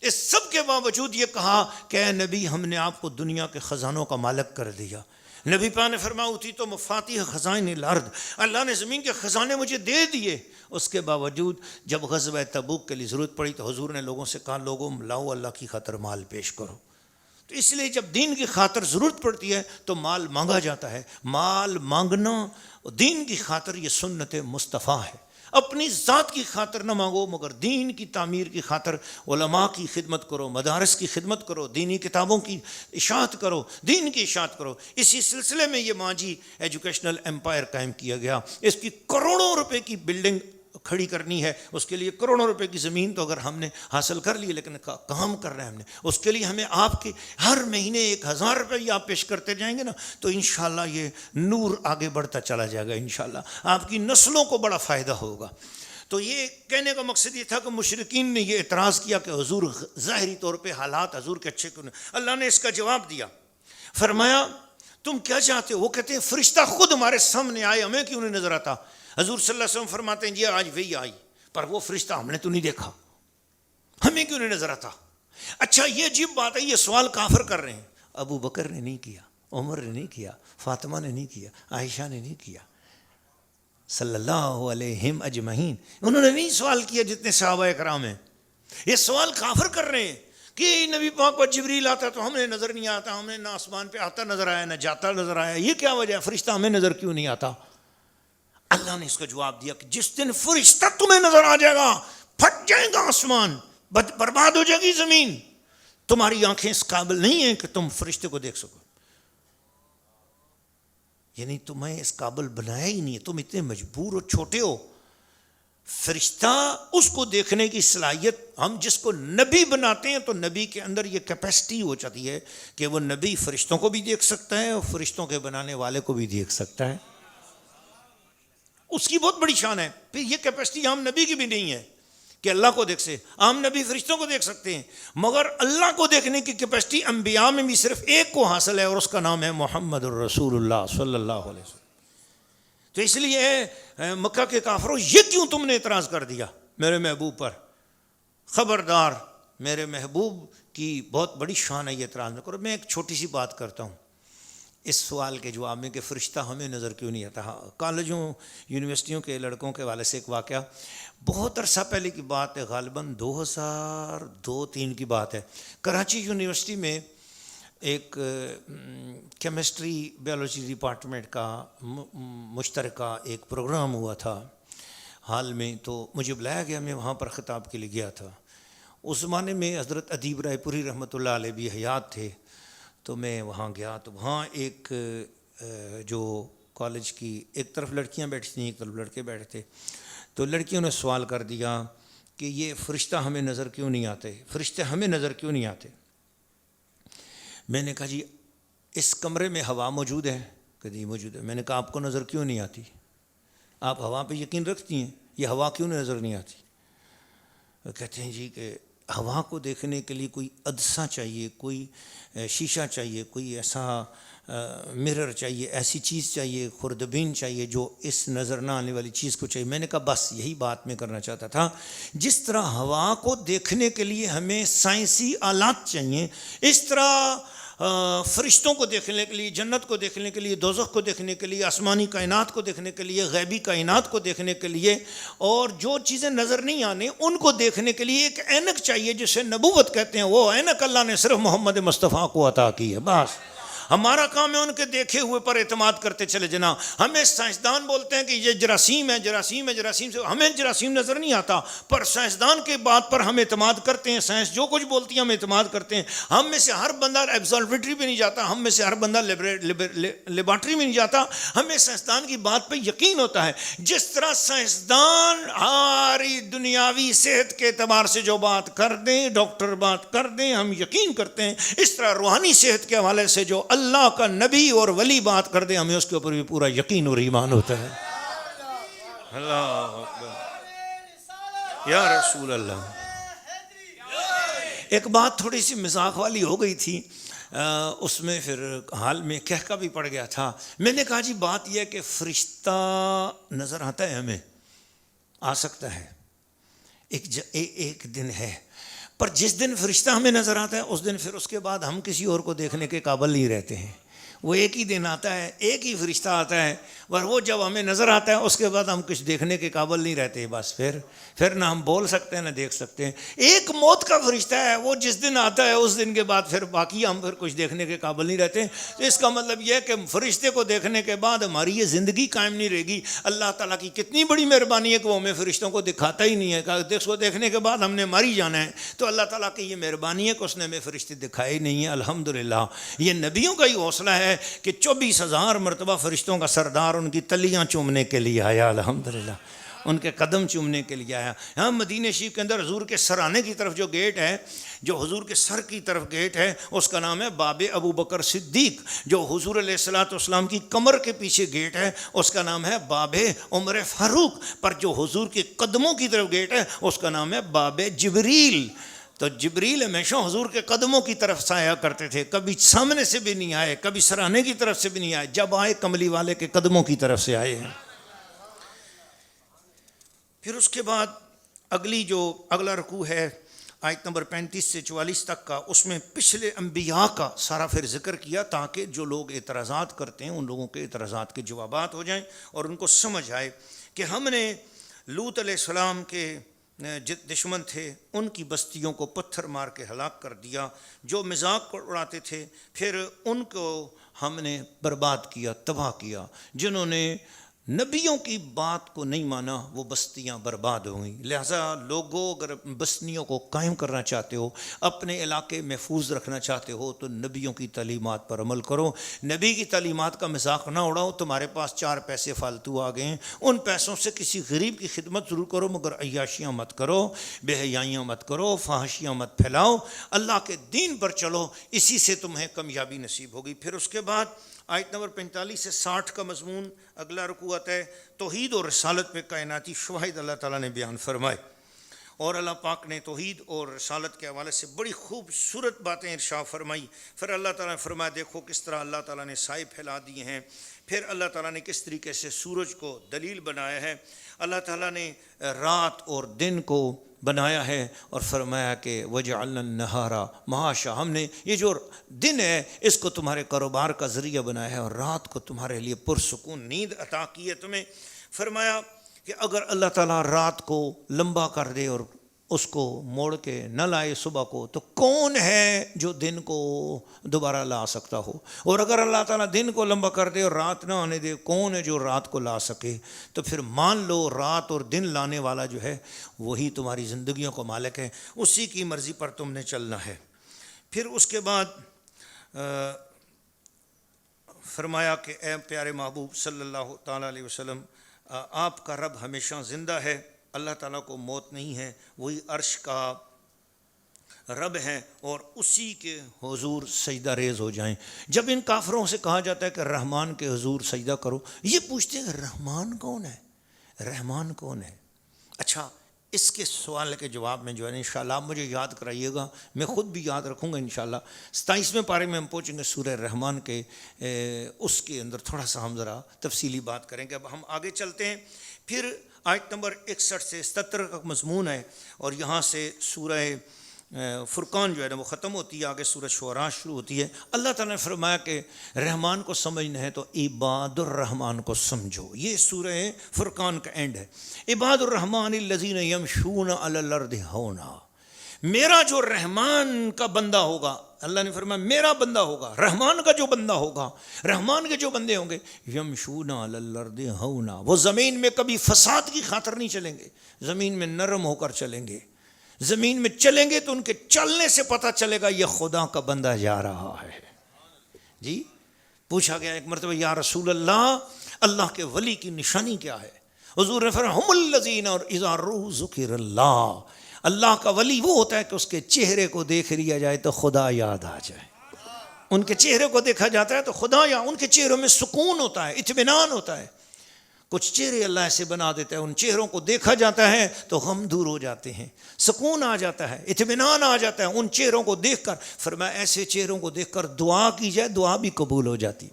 اس سب کے باوجود یہ کہا کہ اے نبی ہم نے آپ کو دنیا کے خزانوں کا مالک کر دیا. نبی پاک نے فرمایا اوتی تو مفاتیح خزائن الارض، اللہ نے زمین کے خزانے مجھے دے دیے. اس کے باوجود جب غزوہ تبوک کے لیے ضرورت پڑی تو حضور نے لوگوں سے کہا لوگوں لاؤ اللہ کی خاطر مال پیش کرو. تو اس لیے جب دین کی خاطر ضرورت پڑتی ہے تو مال مانگا جاتا ہے. مال مانگنا دین کی خاطر یہ سنت مصطفیٰ ہے. اپنی ذات کی خاطر نہ مانگو مگر دین کی تعمیر کی خاطر علماء کی خدمت کرو، مدارس کی خدمت کرو، دینی کتابوں کی اشاعت کرو، دین کی اشاعت کرو. اسی سلسلے میں یہ ماجی ایجوکیشنل امپائر قائم کیا گیا. اس کی کروڑوں روپے کی بلڈنگ کھڑی کرنی ہے، اس کے لیے کروڑوں روپے کی زمین تو اگر ہم نے حاصل کر لی، لیکن کام کر رہے ہیں ہم نے، اس کے لیے ہمیں آپ کے ہر مہینے 1000 روپے آپ پیش کرتے جائیں گے نا تو انشاءاللہ یہ نور آگے بڑھتا چلا جائے گا. انشاءاللہ آپ کی نسلوں کو بڑا فائدہ ہوگا. تو یہ کہنے کا مقصد یہ تھا کہ مشرکین نے یہ اعتراض کیا کہ حضور ظاہری طور پہ حالات حضور کے اچھے کیوں نہیں. اللہ نے اس کا جواب دیا، فرمایا تم کیا چاہتے ہو؟ وہ کہتے ہیں فرشتہ خود ہمارے سامنے آئے، ہمیں کیوں نہیں نظر آتا؟ حضور صلی اللہ علیہ وسلم فرماتے ہیں جی آج وہی آئی، پر وہ فرشتہ ہم نے تو نہیں دیکھا، ہمیں کیوں نہیں نظر آتا؟ اچھا یہ عجیب بات ہے، یہ سوال کافر کر رہے ہیں. ابو بکر نے نہیں کیا، عمر نے نہیں کیا، فاطمہ نے نہیں کیا، عائشہ نے نہیں کیا، صلی اللہ علیہم اجمعین، انہوں نے نہیں سوال کیا جتنے صحابہ کرام ہیں. یہ سوال کافر کر رہے ہیں کہ نبی پاک پر جبریل آتا تو ہمیں نظر نہیں آتا، ہمیں نہ آسمان پہ آتا نظر آیا نہ جاتا نظر آیا، یہ کیا وجہ ہے؟ فرشتہ ہمیں نظر کیوں نہیں آتا؟ اللہ نے اس کا جواب دیا کہ جس دن فرشتہ تمہیں نظر آ جائے گا پھٹ جائے گا آسمان، برباد ہو جائے گی زمین. تمہاری آنکھیں اس قابل نہیں ہیں کہ تم فرشتے کو دیکھ سکو، یعنی تمہیں اس قابل بنایا ہی نہیں ہے، تم اتنے مجبور ہو، چھوٹے ہو. فرشتہ اس کو دیکھنے کی صلاحیت، ہم جس کو نبی بناتے ہیں تو نبی کے اندر یہ کیپیسٹی ہو جاتی ہے کہ وہ نبی فرشتوں کو بھی دیکھ سکتا ہے اور فرشتوں کے بنانے والے کو بھی دیکھ سکتا ہے. اس کی بہت بڑی شان ہے. پھر یہ کیپیسٹی عام نبی کی بھی نہیں ہے کہ اللہ کو دیکھ سے. عام نبی فرشتوں کو دیکھ سکتے ہیں مگر اللہ کو دیکھنے کی کیپیسٹی انبیاء میں بھی صرف ایک کو حاصل ہے اور اس کا نام ہے محمد الرسول اللہ صلی اللہ علیہ وسلم. تو اس لیے مکہ کے کافروں یہ کیوں تم نے اعتراض کر دیا میرے محبوب پر؟ خبردار، میرے محبوب کی بہت بڑی شان ہے، یہ اعتراض نہ کرو. میں ایک چھوٹی سی بات کرتا ہوں اس سوال کے جواب میں کہ فرشتہ ہمیں نظر کیوں نہیں آتا. کالجوں یونیورسٹیوں کے لڑکوں کے حوالے سے ایک واقعہ بہت عرصہ پہلے کی بات ہے، غالباً 2002-03 کی بات ہے. کراچی یونیورسٹی میں ایک کیمسٹری بیولوجی ڈپارٹمنٹ کا مشترکہ ایک پروگرام ہوا تھا ہال میں، تو مجھے بلایا گیا، میں وہاں پر خطاب کے لیے گیا تھا. اس زمانے میں حضرت ادیب رائے پوری رحمۃ اللہ علیہ بھی حیات تھے، تو میں وہاں گیا تو وہاں ایک جو کالج کی ایک طرف لڑکیاں بیٹھی تھیں ایک طرف لڑکے بیٹھے تھے، تو لڑکیوں نے سوال کر دیا کہ یہ فرشتہ ہمیں نظر کیوں نہیں آتے، فرشتے ہمیں نظر کیوں نہیں آتے؟ میں نے کہا جی اس کمرے میں ہوا موجود ہے؟ کہ جی موجود ہے۔ میں نے کہا آپ کو نظر کیوں نہیں آتی؟ آپ ہوا پہ یقین رکھتی ہیں، یہ ہوا کیوں نظر نہیں آتی؟ کہتے ہیں جی کہ ہوا کو دیکھنے کے لیے کوئی عدسہ چاہیے، کوئی شیشہ چاہیے، کوئی ایسا مرر چاہیے، ایسی چیز چاہیے، خوردبین چاہیے جو اس نظر نہ آنے والی چیز کو چاہیے۔ میں نے کہا بس یہی بات میں کرنا چاہتا تھا، جس طرح ہوا کو دیکھنے کے لیے ہمیں سائنسی آلات چاہیے، اس طرح فرشتوں کو دیکھنے کے لیے، جنت کو دیکھنے کے لیے، دوزخ کو دیکھنے کے لیے، آسمانی کائنات کو دیکھنے کے لیے، غیبی کائنات کو دیکھنے کے لیے، اور جو چیزیں نظر نہیں آنے ان کو دیکھنے کے لیے ایک اینک چاہیے جسے نبوت کہتے ہیں۔ وہ اینک اللہ نے صرف محمد مصطفیٰ کو عطا کی ہے۔ بس ہمارا کام ہے ان کے دیکھے ہوئے پر اعتماد کرتے چلے جنا۔ ہمیں سائنسدان بولتے ہیں کہ یہ جراثیم ہے، جراثیم ہے، جراثیم سے ہمیں جراثیم نظر نہیں آتا، پر سائنسدان کے بات پر ہم اعتماد کرتے ہیں۔ سائنس جو کچھ بولتی ہے ہم اعتماد کرتے ہیں۔ ہم میں سے ہر بندہ ایبزرویٹری بھی نہیں جاتا، ہم میں سے ہر بندہ لیبارٹری میں نہیں جاتا، ہمیں سائنسدان کی بات پہ یقین ہوتا ہے۔ جس طرح سائنسدان ہماری دنیاوی صحت کے اعتبار سے جو بات کر دیں، ڈاکٹر بات کر دیں، ہم یقین کرتے ہیں، اس طرح روحانی صحت کے حوالے سے جو اللہ کا نبی اور ولی بات کر دے ہمیں اس کے اوپر بھی پورا یقین اور ایمان ہوتا ہے۔ اللہ اکبر یا رسول اللہ۔ ایک بات تھوڑی سی مذاق والی ہو گئی تھی، اس میں پھر حال میں کہہ بھی پڑ گیا تھا۔ میں نے کہا جی بات یہ ہے کہ فرشتہ نظر آتا ہے، ہمیں آ سکتا ہے، ایک دن ہے، پر جس دن فرشتہ ہمیں نظر آتا ہے اس دن پھر اس کے بعد ہم کسی اور کو دیکھنے کے قابل نہیں رہتے ہیں۔ وہ ایک ہی دن آتا ہے، ایک ہی فرشتہ آتا ہے، اور وہ جب ہمیں نظر آتا ہے اس کے بعد ہم کچھ دیکھنے کے قابل نہیں رہتے۔ بس پھر نہ ہم بول سکتے ہیں نہ دیکھ سکتے ہیں۔ ایک موت کا فرشتہ ہے، وہ جس دن آتا ہے اس دن کے بعد پھر باقی ہم پھر کچھ دیکھنے کے قابل نہیں رہتے۔ تو اس کا مطلب یہ ہے کہ فرشتے کو دیکھنے کے بعد ہماری یہ زندگی قائم نہیں رہے گی۔ اللہ تعالیٰ کی کتنی بڑی مہربانی ہے کہ وہ ہمیں فرشتوں کو دکھاتا ہی نہیں ہے، کہ اس کو دیکھنے کے بعد ہم نے مر ہی جانا ہے۔ تو اللہ تعالیٰ کی یہ مہربانی ہے کہ اس نے ہمیں فرشتے دکھائے نہیں ہیں۔ الحمدللہ یہ نبیوں کا ہی حوصلہ ہے کہ 24,000 مرتبہ فرشتوں کا سردار ان کی تلیاں چومنے کے لیے آیا، الحمدللہ ان کے قدم چومنے کے لیے آیا۔ ہاں مدینہ شریف کے اندر حضور کے سرانے کی طرف جو گیٹ ہے، جو حضور کے سر کی طرف گیٹ ہے، اس کا نام ہے باب ابو بکر صدیق۔ جو حضور علیہ الصلوۃ والسلام کی کمر کے پیچھے گیٹ ہے اس کا نام ہے باب عمر فاروق۔ پر جو حضور کے قدموں کی طرف گیٹ ہے اس کا نام ہے باب جبریل۔ تو جبریل ہمیشہ حضور کے قدموں کی طرف سے آیا کرتے تھے، کبھی سامنے سے بھی نہیں آئے، کبھی سرانے کی طرف سے بھی نہیں آئے، جب آئے کملی والے کے قدموں کی طرف سے آئے ہیں۔ پھر اس کے بعد اگلا رکوع ہے آیت نمبر 35 سے 44 تک کا، اس میں پچھلے انبیاء کا سارا پھر ذکر کیا تاکہ جو لوگ اعتراضات کرتے ہیں ان لوگوں کے اعتراضات کے جوابات ہو جائیں اور ان کو سمجھ آئے کہ ہم نے لوط علیہ السلام کے دشمن تھے ان کی بستیوں کو پتھر مار کے ہلاک کر دیا، جو مذاق اڑاتے تھے پھر ان کو ہم نے برباد کیا، تباہ کیا۔ جنہوں نے نبیوں کی بات کو نہیں مانا وہ بستیاں برباد ہو گئیں۔ لہٰذا لوگوں اگر بستیوں کو قائم کرنا چاہتے ہو، اپنے علاقے محفوظ رکھنا چاہتے ہو تو نبیوں کی تعلیمات پر عمل کرو۔ نبی کی تعلیمات کا مذاق نہ اڑاؤ۔ تمہارے پاس 4 پیسے فالتو آ گئے ہیں، ان پیسوں سے کسی غریب کی خدمت ضرور کرو، مگر عیاشیاں مت کرو، بے حیائیاں مت کرو، فحاشیاں مت پھیلاؤ، اللہ کے دین پر چلو، اسی سے تمہیں کامیابی نصیب ہوگی۔ پھر اس کے بعد آیت نمبر 45 سے 60 کا مضمون اگلا رکوع آتا ہے، توحید اور رسالت پہ کائناتی شواہد اللہ تعالیٰ نے بیان فرمائے، اور اللہ پاک نے توحید اور رسالت کے حوالے سے بڑی خوبصورت باتیں ارشاد فرمائی۔ پھر اللہ تعالیٰ نے فرمایا دیکھو کس طرح اللہ تعالیٰ نے سائے پھیلا دیے ہیں، پھر اللہ تعالیٰ نے کس طریقے سے سورج کو دلیل بنایا ہے، اللہ تعالیٰ نے رات اور دن کو بنایا ہے، اور فرمایا کہ وجعلنا النہار معاشا، ہم نے یہ جو دن ہے اس کو تمہارے کاروبار کا ذریعہ بنایا ہے، اور رات کو تمہارے لیے پرسکون نیند عطا کی ہے تمہیں۔ فرمایا کہ اگر اللہ تعالیٰ رات کو لمبا کر دے اور اس کو موڑ کے نہ لائے صبح کو تو کون ہے جو دن کو دوبارہ لا سکتا ہو؟ اور اگر اللہ تعالیٰ دن کو لمبا کر دے اور رات نہ آنے دے، کون ہے جو رات کو لا سکے؟ تو پھر مان لو رات اور دن لانے والا جو ہے وہی تمہاری زندگیوں کا مالک ہے، اسی کی مرضی پر تم نے چلنا ہے۔ پھر اس کے بعد فرمایا کہ اے پیارے محبوب صلی اللہ تعالیٰ علیہ وسلم، آپ کا رب ہمیشہ زندہ ہے، اللہ تعالیٰ کو موت نہیں ہے، وہی عرش کا رب ہے اور اسی کے حضور سجدہ ریز ہو جائیں۔ جب ان کافروں سے کہا جاتا ہے کہ رحمان کے حضور سجدہ کرو، یہ پوچھتے ہیں رحمان کون ہے؟ رحمان کون ہے؟ اچھا، اس کے سوال کے جواب میں جو ہے انشاءاللہ آپ مجھے یاد کرائیے گا، میں خود بھی یاد رکھوں گا انشاءاللہ۔ 27ویں پارے میں ہم پہنچیں گے سورہ رحمان کے، اس کے اندر تھوڑا سا ہم ذرا تفصیلی بات کریں گے۔ اب ہم آگے چلتے ہیں۔ پھر آیت نمبر 61 سے 77 کا مضمون ہے، اور یہاں سے سورہ فرقان جو ہے نا وہ ختم ہوتی ہے، آگے سورہ شعراء شروع ہوتی ہے۔ اللہ تعالیٰ نے فرمایا کہ رحمان کو سمجھنا ہے تو عباد الرحمان کو سمجھو۔ یہ سورہ فرقان کا اینڈ ہے۔ عباد الرحمن الذین یمشون علی الارض ہونا، میرا جو رحمان کا بندہ ہوگا، اللہ نے فرمایا میرا بندہ ہوگا، رحمان کا جو بندہ ہوگا، رحمان کے جو بندے ہوں گے، یمشون علی الارض ہونا، وہ زمین میں کبھی فساد کی خاطر نہیں چلیں گے، زمین میں نرم ہو کر چلیں گے۔ زمین میں چلیں گے تو ان کے چلنے سے پتہ چلے گا یہ خدا کا بندہ جا رہا ہے۔ جی پوچھا گیا ایک مرتبہ یا رسول اللہ، اللہ کے ولی کی نشانی کیا ہے؟ حضور نے فرمایا ہم الذین، اور اذا رؤوا ذکر اللہ، اللہ کا ولی وہ ہوتا ہے کہ اس کے چہرے کو دیکھ لیا جائے تو خدا یاد آ جائے۔ ان کے چہرے کو دیکھا جاتا ہے تو خدا، یا ان کے چہروں میں سکون ہوتا ہے، اطمینان ہوتا ہے۔ کچھ چہرے اللہ ایسے بنا دیتا ہے، ان چہروں کو دیکھا جاتا ہے تو غم دور ہو جاتے ہیں، سکون آ جاتا ہے، اطمینان آ جاتا ہے۔ ان چہروں کو دیکھ کر فرمایا ایسے چہروں کو دیکھ کر دعا کی جائے، دعا بھی قبول ہو جاتی۔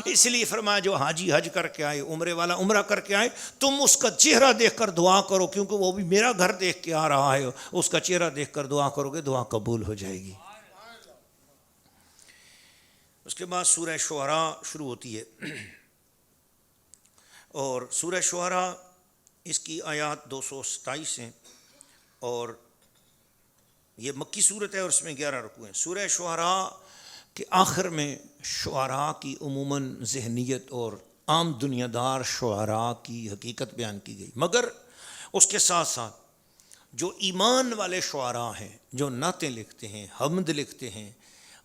اس لیے فرمایا جو حاجی حج کر کے آئے، عمرے والا عمرہ کر کے آئے، تم اس کا چہرہ دیکھ کر دعا کرو، کیونکہ وہ بھی میرا گھر دیکھ کے آ رہا ہے، اس کا چہرہ دیکھ کر دعا کرو گے، دعا قبول ہو جائے گی۔ اس کے بعد سورہ شعراء شروع ہوتی ہے، اور سورہ شعراء اس کی آیات 227 ہیں، اور یہ مکی صورت ہے اور اس میں 11 رکوع ہیں۔ سورہ شعراء کے آخر میں شعراء کی عموماً ذہنیت اور عام دنیا دار شعراء کی حقیقت بیان کی گئی، مگر اس کے ساتھ ساتھ جو ایمان والے شعراء ہیں، جو نعتیں لکھتے ہیں، حمد لکھتے ہیں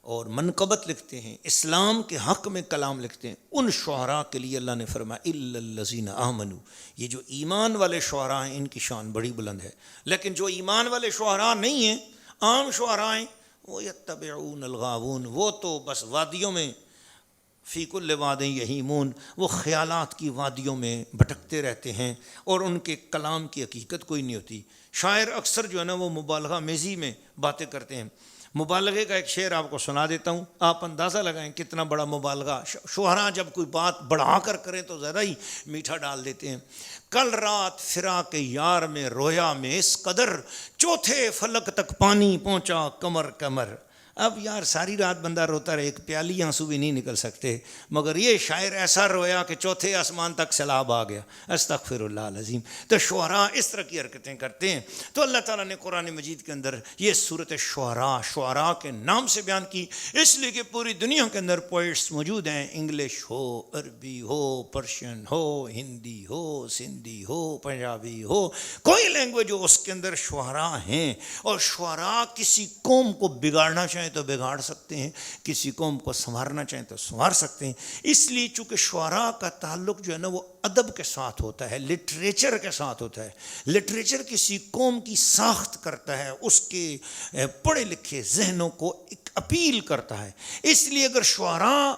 اور منقبت لکھتے ہیں، اسلام کے حق میں کلام لکھتے ہیں، ان شعراء کے لیے اللہ نے فرمایا الا الذین آمنوا، یہ جو ایمان والے شعراء ہیں ان کی شان بڑی بلند ہے۔ لیکن جو ایمان والے شعراء نہیں ہیں، عام شعراء ہیں، وہ یتبعون الغاوون، وہ تو بس وادیوں میں فی کل واد یہیمون، وہ خیالات کی وادیوں میں بھٹکتے رہتے ہیں اور ان کے کلام کی حقیقت کوئی نہیں ہوتی۔ شاعر اکثر جو ہے نا وہ مبالغہ میزی میں باتیں کرتے ہیں۔ مبالغے کا ایک شعر آپ کو سنا دیتا ہوں، آپ اندازہ لگائیں کتنا بڑا مبالغہ۔ شعراء جب کوئی بات بڑھا کر کریں تو زیادہ ہی میٹھا ڈال دیتے ہیں۔ کل رات فراق یار میں رویا میں اس قدر، چوتھے فلک تک پانی پہنچا کمر کمر۔ اب یار ساری رات بندہ روتا رہے، ایک پیالی آنسو بھی نہیں نکل سکتے، مگر یہ شاعر ایسا رویا کہ چوتھے آسمان تک سیلاب آ گیا۔ استغفر اللہ العظیم۔ تو شعراء اس طرح کی حرکتیں کرتے ہیں۔ تو اللہ تعالیٰ نے قرآن مجید کے اندر یہ صورت شعراء کے نام سے بیان کی، اس لیے کہ پوری دنیا کے اندر پوئٹس موجود ہیں، انگلش ہو، عربی ہو، پرشین ہو، ہندی ہو، سندھی ہو، پنجابی ہو، کوئی لینگویج ہو، اس کے اندر شعراء ہیں۔ اور شعراء کسی قوم کو بگاڑنا چاہیں تو بگاڑ سکتے ہیں، کسی قوم کو سنوارنا چاہیں تو سنوار سکتے ہیں۔ اس لیے چونکہ شعراء کا تعلق جو ہے نا وہ ادب کے ساتھ ہوتا ہے، لٹریچر کے ساتھ ہوتا ہے۔ لٹریچر کسی قوم کی ساخت کرتا ہے، اس کے پڑھے لکھے ذہنوں کو ایک اپیل کرتا ہے۔ اس لیے اگر شعراء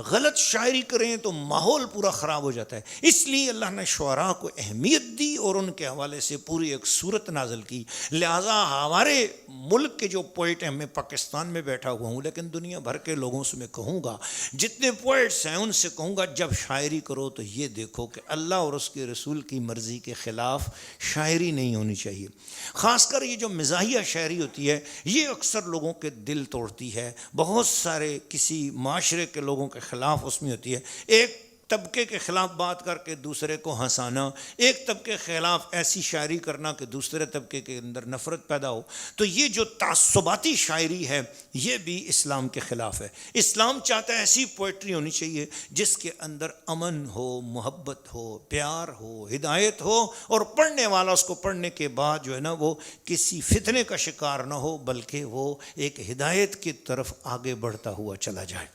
غلط شاعری کریں تو ماحول پورا خراب ہو جاتا ہے۔ اس لیے اللہ نے شعراء کو اہمیت دی اور ان کے حوالے سے پوری ایک صورت نازل کی۔ لہٰذا ہمارے ملک کے جو پوئٹ ہیں، میں پاکستان میں بیٹھا ہوا ہوں لیکن دنیا بھر کے لوگوں سے میں کہوں گا، جتنے پوئٹس ہیں ان سے کہوں گا جب شاعری کرو تو یہ دیکھو کہ اللہ اور اس کے رسول کی مرضی کے خلاف شاعری نہیں ہونی چاہیے۔ خاص کر یہ جو مزاحیہ شاعری ہوتی ہے یہ اکثر لوگوں کے دل توڑتی ہے، بہت سارے کسی معاشرے کے لوگوں کے خلاف اس میں ہوتی ہے۔ ایک طبقے کے خلاف بات کر کے دوسرے کو ہنسانا، ایک طبقے کے خلاف ایسی شاعری کرنا کہ دوسرے طبقے کے اندر نفرت پیدا ہو، تو یہ جو تعصباتی شاعری ہے یہ بھی اسلام کے خلاف ہے۔ اسلام چاہتا ہے ایسی پوئٹری ہونی چاہیے جس کے اندر امن ہو، محبت ہو، پیار ہو، ہدایت ہو، اور پڑھنے والا اس کو پڑھنے کے بعد جو ہے نا وہ کسی فتنے کا شکار نہ ہو، بلکہ وہ ایک ہدایت کی طرف آگے بڑھتا ہوا چلا جائے۔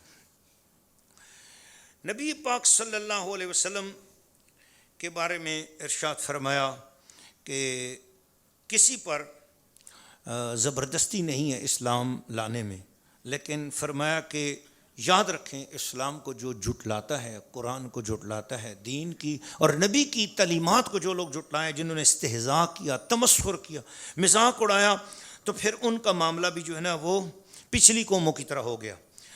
نبی پاک صلی اللہ علیہ وسلم کے بارے میں ارشاد فرمایا کہ کسی پر زبردستی نہیں ہے اسلام لانے میں، لیکن فرمایا کہ یاد رکھیں اسلام کو جو جھٹلاتا ہے، قرآن کو جھٹلاتا ہے، دین کی اور نبی کی تعلیمات کو جو لوگ جھٹلائیں، جنہوں نے استہزاء کیا، تمسخر کیا، مذاق اڑایا، تو پھر ان کا معاملہ بھی جو ہے نا وہ پچھلی قوموں کی طرح ہو گیا۔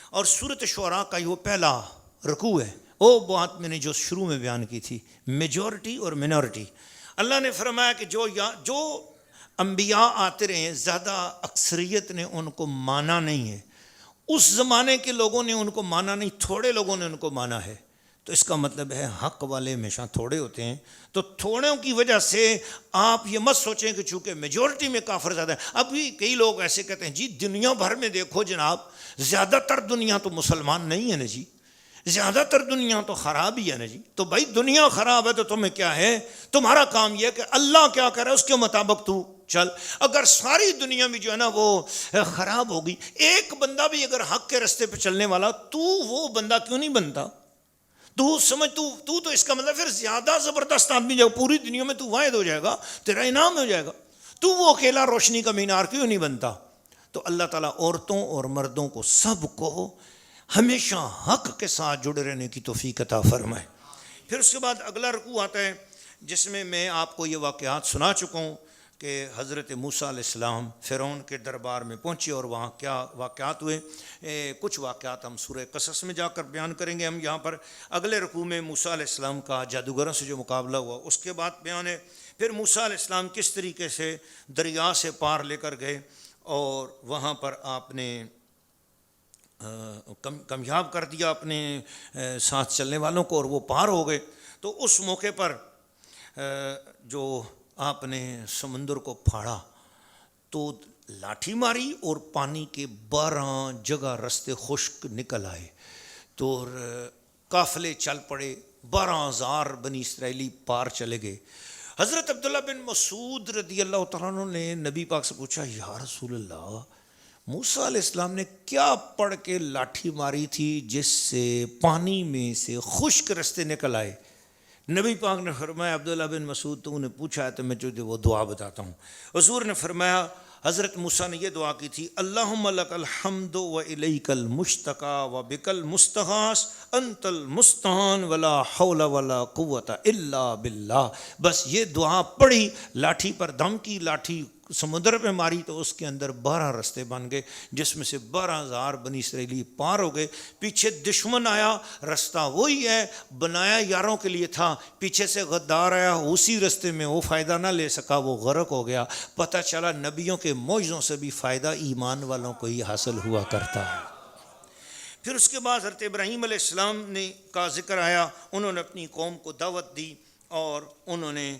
اور سورۃ شعراء کا یہ پہلا رکوع ہے، وہ بات میں نے جو شروع میں بیان کی تھی، میجورٹی اور منورٹی۔ اللہ نے فرمایا کہ جو انبیاء آتے رہے ہیں، زیادہ اکثریت نے ان کو مانا نہیں ہے، اس زمانے کے لوگوں نے ان کو مانا نہیں، تھوڑے لوگوں نے ان کو مانا ہے۔ تو اس کا مطلب ہے حق والے ہمیشہ تھوڑے ہوتے ہیں، تو تھوڑوں کی وجہ سے آپ یہ مت سوچیں کہ چونکہ میجورٹی میں کافر زیادہ ہے۔ ابھی کئی لوگ ایسے کہتے ہیں جی دنیا بھر میں دیکھو جناب، زیادہ تر دنیا تو مسلمان نہیں ہے نا جی، زیادہ تر دنیا تو خراب ہی ہے نا جی۔ تو بھائی دنیا خراب ہے تو تمہیں کیا ہے، تمہارا کام یہ ہے کہ اللہ کیا کر رہا ہے اس کے مطابق تو چل۔ اگر ساری دنیا میں جو ہے نا وہ خراب ہوگی، ایک بندہ بھی اگر حق کے رستے پہ چلنے والا، تو وہ بندہ کیوں نہیں بنتا؟ تو سمجھ، تو اس کا مطلب پھر زیادہ زبردست آدمی جب پوری دنیا میں تو واحد ہو جائے گا، تیرا انعام ہو جائے گا، تو وہ اکیلا روشنی کا مینار کیوں نہیں بنتا؟ تو اللہ تعالیٰ عورتوں اور مردوں کو سب کو ہمیشہ حق کے ساتھ جڑے رہنے کی توفیق عطا فرمائے۔ پھر اس کے بعد اگلا رکوع آتا ہے جس میں آپ کو یہ واقعات سنا چکا ہوں کہ حضرت موسیٰ علیہ السلام فرعون کے دربار میں پہنچے اور وہاں کیا واقعات ہوئے۔ کچھ واقعات ہم سورہ قصص میں جا کر بیان کریں گے۔ ہم یہاں پر اگلے رکوع میں موسیٰ علیہ السلام کا جادوگروں سے جو مقابلہ ہوا اس کے بعد بیان ہے۔ پھر موسیٰ علیہ السلام کس طریقے سے دریا سے پار لے کر گئے اور وہاں پر آپ نے کامیاب کر دیا اپنے ساتھ چلنے والوں کو اور وہ پار ہو گئے۔ تو اس موقع پر جو آپ نے سمندر کو پھاڑا تو لاٹھی ماری اور پانی کے 12 جگہ رستے خشک نکل آئے، تو قافلے چل پڑے، 12,000 بنی اسرائیلی پار چلے گئے۔ حضرت عبداللہ بن مسعود رضی اللہ تعالیٰ عنہ نے نبی پاک سے پوچھا، یا رسول اللہ، موسیٰ علیہ السلام نے کیا پڑھ کے لاٹھی ماری تھی جس سے پانی میں سے خشک رستے نکل آئے؟ نبی پاک نے فرمایا، عبداللہ بن مسعود تو انہیں پوچھا ہے تو میں تجھے وہ دعا بتاتا ہوں۔ حضور نے فرمایا، حضرت موسیٰ نے یہ دعا کی تھی، اللہم لک الحمد و الیک المشتقى و بک المستغاث انت المستعان ولا حول ولا قوت الا باللہ۔ بس یہ دعا پڑھی، لاٹھی پر دم کی، لاٹھی سمندر پہ ماری تو اس کے اندر 12 رستے بن گئے، جس میں سے 12,000 بنی اسرائیلی پار ہو گئے۔ پیچھے دشمن آیا، رستہ وہی ہے، بنایا یاروں کے لیے تھا، پیچھے سے غدار آیا، اسی رستے میں وہ فائدہ نہ لے سکا، وہ غرق ہو گیا۔ پتہ چلا نبیوں کے معجزوں سے بھی فائدہ ایمان والوں کو ہی حاصل ہوا کرتا ہے۔ پھر اس کے بعد حضرت ابراہیم علیہ السلام نے کا ذکر آیا، انہوں نے اپنی قوم کو دعوت دی اور انہوں نے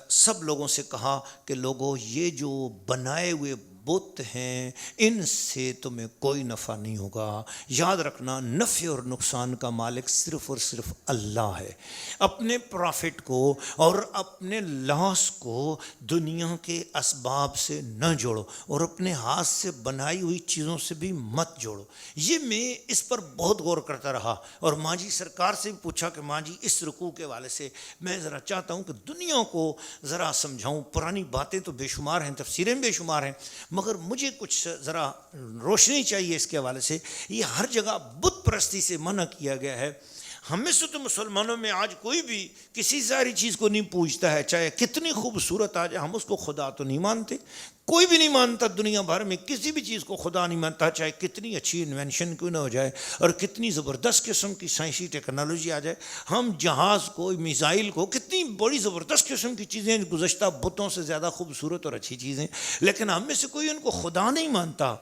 سب لوگوں سے کہا کہ لوگوں یہ جو بنائے ہوئے بت ہیں ان سے تمہیں کوئی نفع نہیں ہوگا، یاد رکھنا نفع اور نقصان کا مالک صرف اور صرف اللہ ہے۔ اپنے پرافٹ کو اور اپنے لاس کو دنیا کے اسباب سے نہ جوڑو اور اپنے ہاتھ سے بنائی ہوئی چیزوں سے بھی مت جوڑو۔ یہ میں اس پر بہت غور کرتا رہا اور ماں جی سرکار سے بھی پوچھا کہ ماں جی اس رکوع کے والے سے میں ذرا چاہتا ہوں کہ دنیا کو ذرا سمجھاؤں، پرانی باتیں تو بے شمار ہیں، تفسیریں بے شمار ہیں، مگر مجھے کچھ ذرا روشنی چاہیے اس کے حوالے سے۔ یہ ہر جگہ بت پرستی سے منع کیا گیا ہے۔ ہمیں سے تو مسلمانوں میں آج کوئی بھی کسی ظاہری چیز کو نہیں پوجتا ہے، چاہے کتنی خوبصورت آ جائے، ہم اس کو خدا تو نہیں مانتے، کوئی بھی نہیں مانتا دنیا بھر میں، کسی بھی چیز کو خدا نہیں مانتا، چاہے کتنی اچھی انوینشن کیوں نہ ہو جائے اور کتنی زبردست قسم کی سائنسی ٹیکنالوجی آ جائے۔ ہم جہاز کو، میزائل کو، کتنی بڑی زبردست قسم کی چیزیں گزشتہ بتوں سے زیادہ خوبصورت اور اچھی چیزیں، لیکن ہم میں سے کوئی ان کو خدا نہیں مانتا۔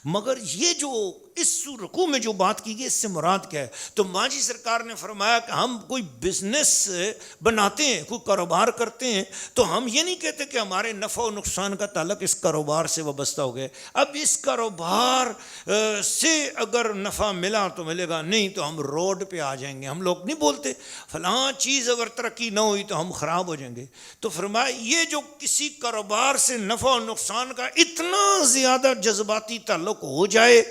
مگر یہ جو اس رکوع میں جو بات کی گئی اس سے مراد کیا ہے؟ تو ماجی سرکار نے فرمایا کہ ہم کوئی بزنس بناتے ہیں، کوئی کاروبار کرتے ہیں، تو ہم یہ نہیں کہتے کہ ہمارے نفع و نقصان کا تعلق اس کاروبار سے وابستہ ہو گئے، اب اس کاروبار سے اگر نفع ملا تو ملے گا، نہیں تو ہم روڈ پہ آ جائیں گے۔ ہم لوگ نہیں بولتے فلاں چیز اگر ترقی نہ ہوئی تو ہم خراب ہو جائیں گے۔ تو فرمایا یہ جو کسی کاروبار سے نفع و نقصان کا اتنا زیادہ جذباتی تعلق ہو جائے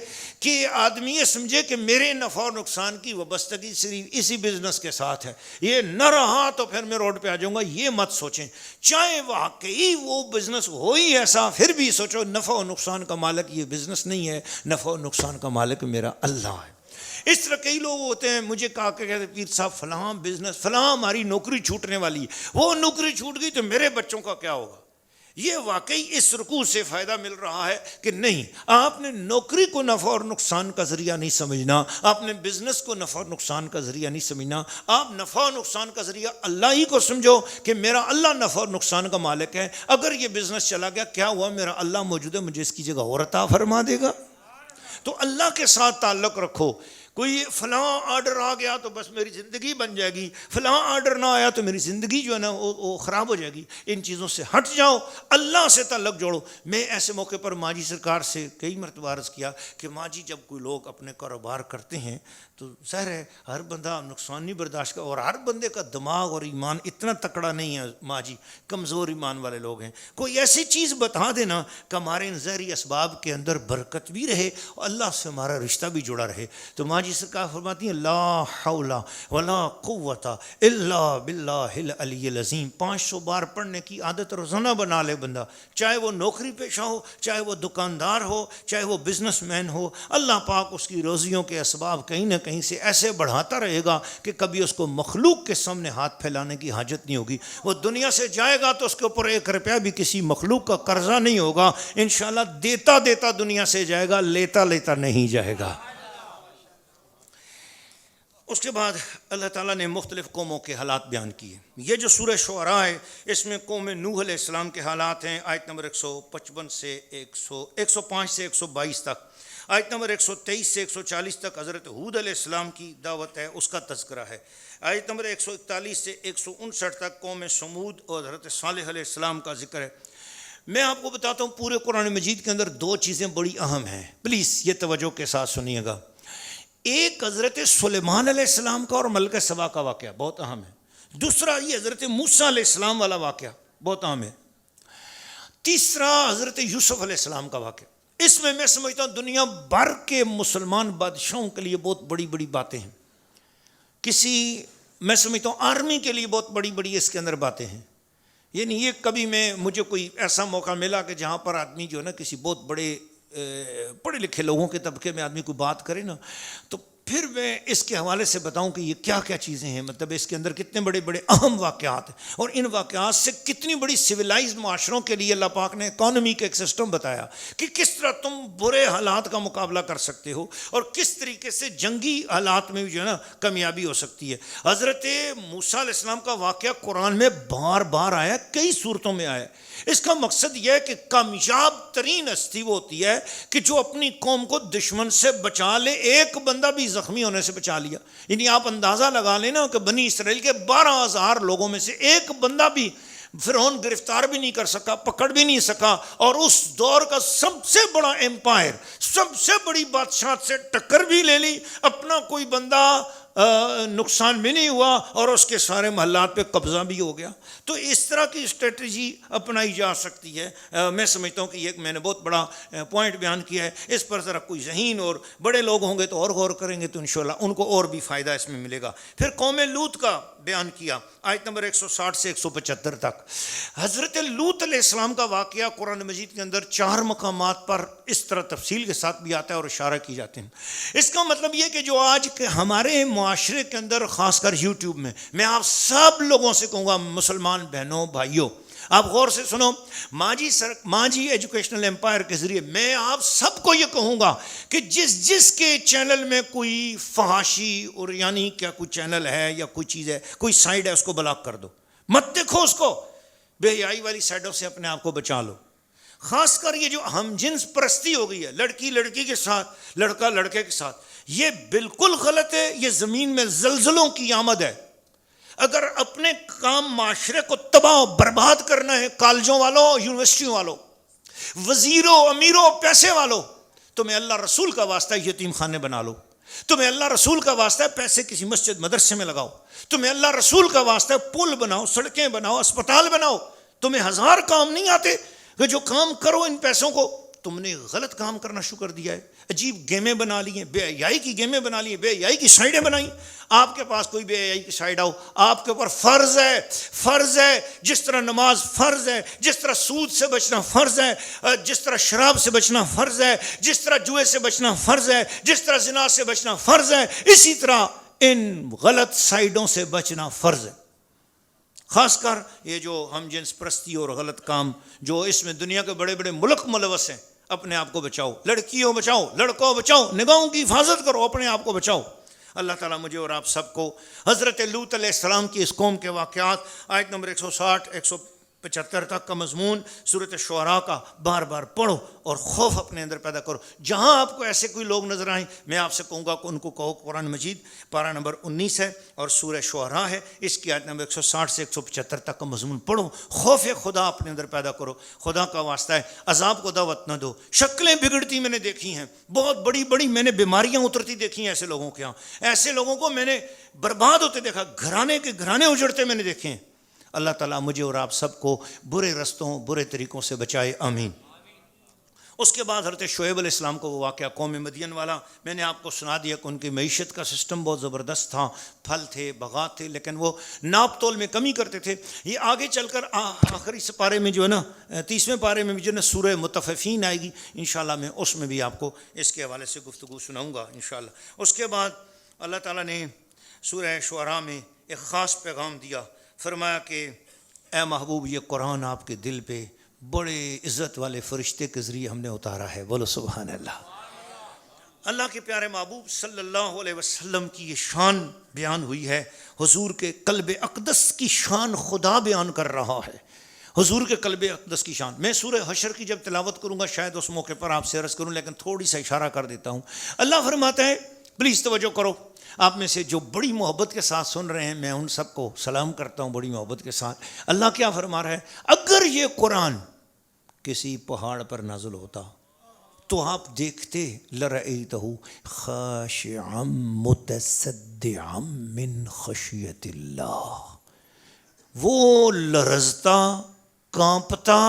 کہ آدمی یہ سمجھے کہ میرے نفع و نقصان کی وابستگی صرف اسی بزنس کے ساتھ ہے، یہ نہ رہا تو پھر میں روڈ پہ آ جاؤں گا، یہ مت سوچیں۔ چاہے واقعی وہ بزنس ہو ہی ایسا، پھر بھی سوچو نفع و نقصان کا مالک یہ بزنس نہیں ہے، نفع و نقصان کا مالک میرا اللہ ہے۔ اس طرح کئی لوگ ہوتے ہیں، مجھے کہا کہ کہتے پیر صاحب فلاں بزنس، فلاں ہماری نوکری چھوٹنے والی ہے، وہ نوکری چھوٹ گئی تو میرے بچوں کا کیا ہوگا؟ یہ واقعی اس رکوع سے فائدہ مل رہا ہے کہ نہیں، آپ نے نوکری کو نفع اور نقصان کا ذریعہ نہیں سمجھنا، آپ نے بزنس کو نفع اور نقصان کا ذریعہ نہیں سمجھنا، آپ نفع اور نقصان کا ذریعہ اللہ ہی کو سمجھو کہ میرا اللہ نفع اور نقصان کا مالک ہے۔ اگر یہ بزنس چلا گیا کیا ہوا؟ میرا اللہ موجود ہے، مجھے اس کی جگہ اور عطا فرما دے گا۔ تو اللہ کے ساتھ تعلق رکھو۔ کوئی فلاں آرڈر آ گیا تو بس میری زندگی بن جائے گی، فلاں آرڈر نہ آیا تو میری زندگی جو ہے نا وہ خراب ہو جائے گی۔ ان چیزوں سے ہٹ جاؤ، اللہ سے تعلق جوڑو۔ میں ایسے موقع پر ماجی سرکار سے کئی مرتبہ عرض کیا کہ ماجی جب کوئی لوگ اپنے کاروبار کرتے ہیں تو ظاہر ہے ہر بندہ نقصان نہیں برداشت کر، اور ہر بندے کا دماغ اور ایمان اتنا تکڑا نہیں ہے، ماجی کمزور ایمان والے لوگ ہیں۔ کوئی ایسی چیز بتا دینا کہ ہمارے ان ظاہری اسباب کے اندر برکت بھی رہے اور اللہ سے ہمارا رشتہ بھی جڑا رہے۔ تو ماجی سرکار فرماتی ہیں لا حول ولا قوت الا باللہ العلی العظیم۔ 500 بار پڑھنے کی عادت روزانہ بنا لے بندہ، چاہے وہ نوکری پیشہ ہو، چاہے وہ دکاندار ہو، چاہے وہ بزنس مین ہو، اللہ پاک اس کی روزیوں کے اسباب کہیں نہ کہیں سے ایسے بڑھاتا رہے گا کہ کبھی اس کو مخلوق کے سامنے ہاتھ پھیلانے کی حاجت نہیں ہوگی۔ وہ دنیا سے جائے گا تو اس کے اوپر 1 روپیہ بھی کسی مخلوق کا قرضہ نہیں ہوگا، انشاءاللہ دیتا دیتا دنیا سے جائے گا، لیتا لیتا نہیں جائے گا۔ اس کے بعد اللہ تعالیٰ نے مختلف قوموں کے حالات بیان کیے۔ یہ جو سورہ شعراء ہے اس میں قوم نوح علیہ السلام کے حالات ہیں، آیت نمبر 155 سے 105 سے 122 تک، آیت نمبر 123 سے 140 تک حضرت ہود علیہ السلام کی دعوت ہے، اس کا تذکرہ ہے۔ آیت نمبر 141 سے 159 تک قوم سمود اور حضرت صالح علیہ السلام کا ذکر ہے۔ میں آپ کو بتاتا ہوں پورے قرآن مجید کے اندر 2 چیزیں بڑی اہم ہیں، پلیز یہ توجہ کے ساتھ سنیے گا۔ ایک حضرت سلیمان علیہ السلام کا اور ملکہ سبا کا واقعہ بہت اہم ہے، دوسرا یہ حضرت موسیٰ علیہ السلام والا واقعہ بہت اہم ہے، تیسرا حضرت یوسف علیہ السلام کا واقعہ۔ اس میں سمجھتا ہوں دنیا بھر کے مسلمان بادشاہوں کے لیے بہت بڑی بڑی باتیں ہیں، میں سمجھتا ہوں آرمی کے لیے بہت بڑی بڑی اس کے اندر باتیں ہیں۔ یعنی یہ کبھی مجھے کوئی ایسا موقع ملا کہ جہاں پر آدمی جو ہے نا کسی بہت بڑے پڑھے لکھے لوگوں کے طبقے میں آدمی کوئی بات کرے نا تو پھر میں اس کے حوالے سے بتاؤں کہ یہ کیا کیا چیزیں ہیں، مطلب اس کے اندر کتنے بڑے بڑے اہم واقعات ہیں، اور ان واقعات سے کتنی بڑی سویلائزڈ معاشروں کے لیے اللہ پاک نے اکانومی کا ایک سسٹم بتایا کہ کس طرح تم برے حالات کا مقابلہ کر سکتے ہو اور کس طریقے سے جنگی حالات میں بھی جو ہے نا کامیابی ہو سکتی ہے۔ حضرت موسیٰ علیہ السلام کا واقعہ قرآن میں بار بار آیا، کئی صورتوں میں آیا۔ اس کا مقصد یہ ہے کہ کامیاب ترین ہستی وہ ہوتی ہے کہ جو اپنی قوم کو دشمن سے بچا لے، ایک بندہ بھی زخمی ہونے سے بچا لیا۔ یعنی آپ اندازہ لگا لیں نا کہ بنی اسرائیل کے 12,000 لوگوں میں سے ایک بندہ بھی فرعون گرفتار بھی نہیں کر سکا، پکڑ بھی نہیں سکا، اور اس دور کا سب سے بڑا ایمپائر، سب سے بڑی بادشاہت سے ٹکر بھی لے لی، اپنا کوئی بندہ نقصان بھی نہیں ہوا اور اس کے سارے محلات پہ قبضہ بھی ہو گیا۔ تو اس طرح کی اسٹریٹجی اپنائی جا سکتی ہے۔ میں سمجھتا ہوں کہ یہ میں نے بہت بڑا پوائنٹ بیان کیا ہے، اس پر ذرا کوئی ذہین اور بڑے لوگ ہوں گے تو اور غور کریں گے تو انشاءاللہ ان کو اور بھی فائدہ اس میں ملے گا۔ پھر قوم لوط کا بیان کیا، آیت نمبر 160 سے 175 تک۔ حضرت لوط علیہ السلام کا واقعہ قرآن مجید کے اندر 4 مقامات پر اس طرح تفصیل کے ساتھ بھی آتا ہے اور اشارہ کی جاتے ہیں۔ اس کا مطلب یہ کہ جو آج کے ہمارے معاشرے کے اندر خاص کر یوٹیوب میں آپ سب لوگوں سے کہوں گا، مسلمان بہنوں بھائیوں، آپ غور سے سنو، ماجی ایجوکیشنل ایمپائر کے ذریعے میں آپ سب کو یہ کہوں گا کہ جس کے چینل میں کوئی فحاشی اور یعنی کیا کوئی چینل ہے یا کوئی چیز ہے، کوئی سائڈ ہے، اس کو بلاک کر دو، مت دیکھو اس کو، بے حیائی والی سائڈوں سے اپنے آپ کو بچا لو۔ خاص کر یہ جو ہم جنس پرستی ہو گئی ہے، لڑکی لڑکی کے ساتھ، لڑکا لڑکے کے ساتھ، یہ بالکل غلط ہے. یہ زمین میں زلزلوں کی آمد ہے. اگر اپنے کام معاشرے کو تباہ و برباد کرنا ہے، کالجوں والوں، یونیورسٹیوں والوں، وزیروں، امیروں، پیسے والوں، تمہیں اللہ رسول کا واسطہ ہے یتیم خانے بنا لو. تمہیں اللہ رسول کا واسطہ ہے پیسے کسی مسجد مدرسے میں لگاؤ. تمہیں اللہ رسول کا واسطہ ہے پل بناؤ، سڑکیں بناؤ، اسپتال بناؤ. تمہیں ہزار کام نہیں آتے کہ جو کام کرو ان پیسوں کو. تم نے غلط کام کرنا شروع کر دیا ہے. عجیب گیمیں بنا لی ہیں، بے حیائی کی گیمیں بنا لی ہیں، بے حیائی کی سائڈیں بنائیں. آپ کے پاس کوئی بے حیائی کی سائڈ آؤ، آپ کے اوپر فرض ہے، فرض ہے. جس طرح نماز فرض ہے، جس طرح سود سے بچنا فرض ہے، جس طرح شراب سے بچنا فرض ہے، جس طرح جوئے سے بچنا فرض ہے، جس طرح زنا سے بچنا فرض ہے، اسی طرح ان غلط سائڈوں سے بچنا فرض ہے. خاص کر یہ جو ہم جنس پرستی اور غلط کام جو اس میں دنیا کے بڑے بڑے ملک ملوث ہیں. اپنے آپ کو بچاؤ، لڑکیوں بچاؤ، لڑکوں بچاؤ، نگاہوں کی حفاظت کرو، اپنے آپ کو بچاؤ. اللہ تعالیٰ مجھے اور آپ سب کو حضرت لوط علیہ السلام کی اس قوم کے واقعات، آیت نمبر 160 175 تک کا مضمون سورۃ شعراء کا بار بار پڑھو اور خوف اپنے اندر پیدا کرو. جہاں آپ کو ایسے کوئی لوگ نظر آئیں، میں آپ سے کہوں گا کہ ان کو کہو قرآن مجید پارہ نمبر 19 ہے اور سورہ شعراء ہے، اس کی آیت نمبر 160 سے 175 تک کا مضمون پڑھو. خوف خدا اپنے اندر پیدا کرو. خدا کا واسطہ ہے عذاب کو دعوت نہ دو. شکلیں بگڑتی میں نے دیکھی ہیں، بہت بڑی بڑی میں نے بیماریاں اترتی دیکھی ہیں ایسے لوگوں کے ہاں. ایسے لوگوں کو میں نے برباد ہوتے دیکھا، گھرانے کے گھرانے اجڑتے میں نے دیکھے ہیں. اللہ تعالیٰ مجھے اور آپ سب کو برے رستوں، برے طریقوں سے بچائے، آمین. اس کے بعد حضرت شعیب علیہ السلام کو وہ واقعہ قوم مدین والا میں نے آپ کو سنا دیا کہ ان کی معیشت کا سسٹم بہت زبردست تھا. پھل تھے، باغات تھے، لیکن وہ ناپ تول میں کمی کرتے تھے. یہ آگے چل کر آخری پارے میں جو ہے نا، 30ویں پارے میں بھی جو ہے نا سورہ مطففین آئے گی انشاءاللہ. میں اس میں بھی آپ کو اس کے حوالے سے گفتگو سناؤں گا انشاءاللہ. اس کے بعد اللہ تعالیٰ نے سورہ شعراء میں ایک خاص پیغام دیا. فرمایا کہ اے محبوب، یہ قرآن آپ کے دل پہ بڑے عزت والے فرشتے کے ذریعے ہم نے اتارا ہے. بولو سبحان اللہ. اللہ کے پیارے محبوب صلی اللہ علیہ وسلم کی یہ شان بیان ہوئی ہے. حضور کے قلب اقدس کی شان خدا بیان کر رہا ہے. حضور کے قلب اقدس کی شان. میں سورہ حشر کی جب تلاوت کروں گا شاید اس موقع پر آپ سے عرض کروں، لیکن تھوڑی سا اشارہ کر دیتا ہوں. اللہ فرماتا ہے، پلیز توجہ کرو، آپ میں سے جو بڑی محبت کے ساتھ سن رہے ہیں میں ان سب کو سلام کرتا ہوں بڑی محبت کے ساتھ. اللہ کیا فرما رہا ہے؟ اگر یہ قرآن کسی پہاڑ پر نازل ہوتا تو آپ دیکھتے لَرَأَيْتَهُ خَاشِعًا مُتَصَدِّعًا مِّن خَشْيَةِ اللَّهِ، وہ لرزتا، کانپتا،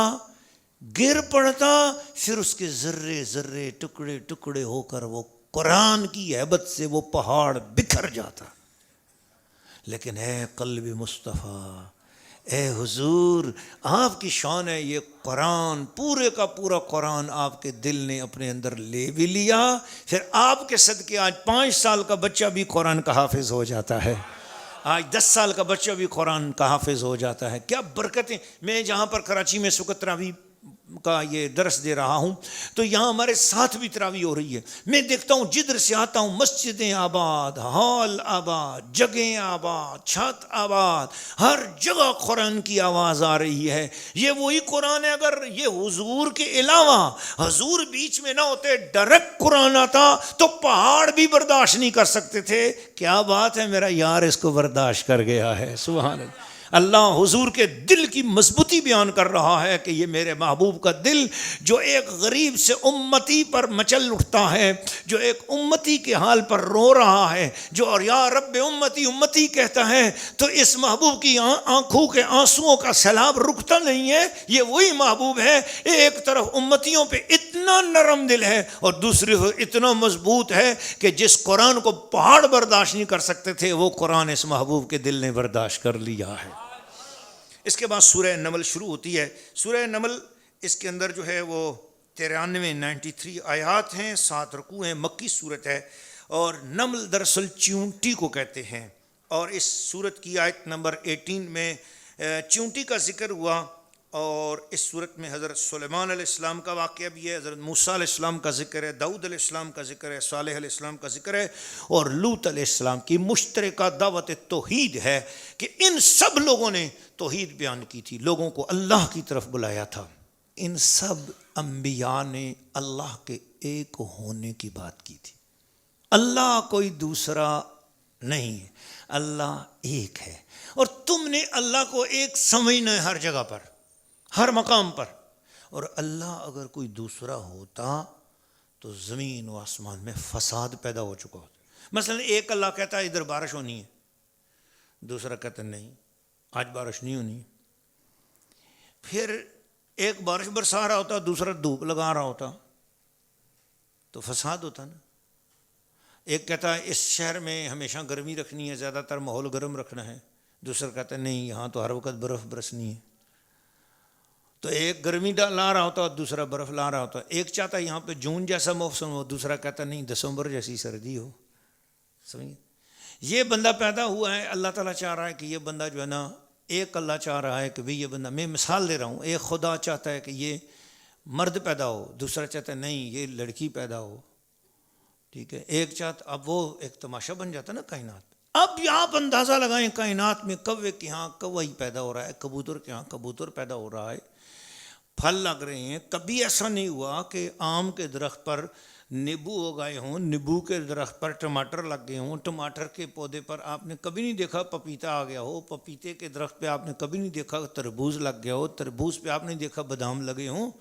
گر پڑتا، پھر اس کے ذرے ذرے ٹکڑے ٹکڑے ہو کر وہ قرآن کی ہیبت سے وہ پہاڑ بکھر جاتا. لیکن اے قلب مصطفیٰ، اے حضور، آپ کی شان ہے یہ قرآن، پورے کا پورا قرآن آپ کے دل نے اپنے اندر لے بھی لیا. پھر آپ کے صدقے آج 5 سال کا بچہ بھی قرآن کا حافظ ہو جاتا ہے، آج 10 سال کا بچہ بھی قرآن کا حافظ ہو جاتا ہے. کیا برکتیں. میں جہاں پر کراچی میں سکت تراویح کا یہ درس دے رہا ہوں تو یہاں ہمارے ساتھ بھی تراویح ہو رہی ہے. میں دیکھتا ہوں جدھر سے آتا ہوں مسجدیں آباد، ہال آباد، جگہیں آباد، چھت آباد، ہر جگہ قرآن کی آواز آ رہی ہے. یہ وہی قرآن ہے. اگر یہ حضور کے علاوہ حضور بیچ میں نہ ہوتے، ڈائریکٹ قرآن آتا تو پہاڑ بھی برداشت نہیں کر سکتے تھے. کیا بات ہے، میرا یار اس کو برداشت کر گیا ہے. سبحان اللہ. اللہ حضور کے دل کی مضبوطی بیان کر رہا ہے کہ یہ میرے محبوب کا دل جو ایک غریب سے امتی پر مچل اٹھتا ہے، جو ایک امتی کے حال پر رو رہا ہے، جو اور یا رب امتی امتی کہتا ہے، تو اس محبوب کی آنکھوں کے آنسوؤں کا سیلاب رکتا نہیں ہے. یہ وہی محبوب ہے. ایک طرف امتیوں پہ اتنا نرم دل ہے اور دوسری اتنا مضبوط ہے کہ جس قرآن کو پہاڑ برداشت نہیں کر سکتے تھے وہ قرآن اس محبوب کے دل نے برداشت کر لیا ہے. اس کے بعد سورہ نمل شروع ہوتی ہے. سورہ نمل اس کے اندر جو ہے وہ 93 آیات ہیں، 7 رکوع ہیں، مکی صورت ہے. اور نمل دراصل چیونٹی کو کہتے ہیں. اور اس صورت کی آیت نمبر 18 میں چیونٹی کا ذکر ہوا. اور اس صورت میں حضرت سلیمان علیہ السلام کا واقعہ بھی ہے، حضرت موسیٰ علیہ السلام کا ذکر ہے، داؤد علیہ السلام کا ذکر ہے، صالح علیہ السلام کا ذکر ہے، اور لوط علیہ السلام کی مشترکہ دعوت توحید ہے کہ ان سب لوگوں نے توحید بیان کی تھی، لوگوں کو اللہ کی طرف بلایا تھا. ان سب انبیاء نے اللہ کے ایک ہونے کی بات کی تھی. اللہ کوئی دوسرا نہیں ہے، اللہ ایک ہے. اور تم نے اللہ کو ایک سمجھنا ہے ہر جگہ پر، ہر مقام پر. اور اللہ اگر کوئی دوسرا ہوتا تو زمین و آسمان میں فساد پیدا ہو چکا ہوتا. مثلا ایک اللہ کہتا ہے ادھر بارش ہونی ہے، دوسرا کہتا ہے نہیں آج بارش نہیں ہونی. پھر ایک بارش برسا رہا ہوتا، دوسرا دھوپ لگا رہا ہوتا، تو فساد ہوتا نا. ایک کہتا ہے اس شہر میں ہمیشہ گرمی رکھنی ہے، زیادہ تر ماحول گرم رکھنا ہے، دوسرا کہتا ہے نہیں یہاں تو ہر وقت برف برسنی ہے. تو ایک گرمی لا رہا ہوتا اور دوسرا برف لا رہا ہوتا. ایک چاہتا ہے یہاں پہ جون جیسا موسم ہو، دوسرا کہتا نہیں دسمبر جیسی سردی ہو. سمجھے؟ یہ بندہ پیدا ہوا ہے، اللہ تعالیٰ چاہ رہا ہے کہ یہ بندہ جو ہے نا، ایک اللہ چاہ رہا ہے کہ بھئی یہ بندہ، میں مثال دے رہا ہوں، ایک خدا چاہتا ہے کہ یہ مرد پیدا ہو، دوسرا چاہتا ہے نہیں یہ لڑکی پیدا ہو. ٹھیک ہے، ایک چاہتا، اب وہ ایک تماشا بن جاتا نا کائنات. اب آپ اندازہ لگائیں کائنات میں کوے کے ہاں کوئی پیدا ہو رہا ہے، کبوتر کے ہاں کبوتر پیدا ہو رہا ہے، پھل لگ رہے ہیں. کبھی ایسا نہیں ہوا کہ آم کے درخت پر نیبو اگائے ہوں، نیبو کے درخت پر ٹماٹر لگ گئے ہوں، ٹماٹر کے پودے پر آپ نے کبھی نہیں دیکھا پپیتا آ گیا ہو، پپیتے کے درخت پہ آپ نے کبھی نہیں دیکھا تربوز لگ گیا ہو، تربوز پہ آپ نے دیکھا بادام لگے ہوں.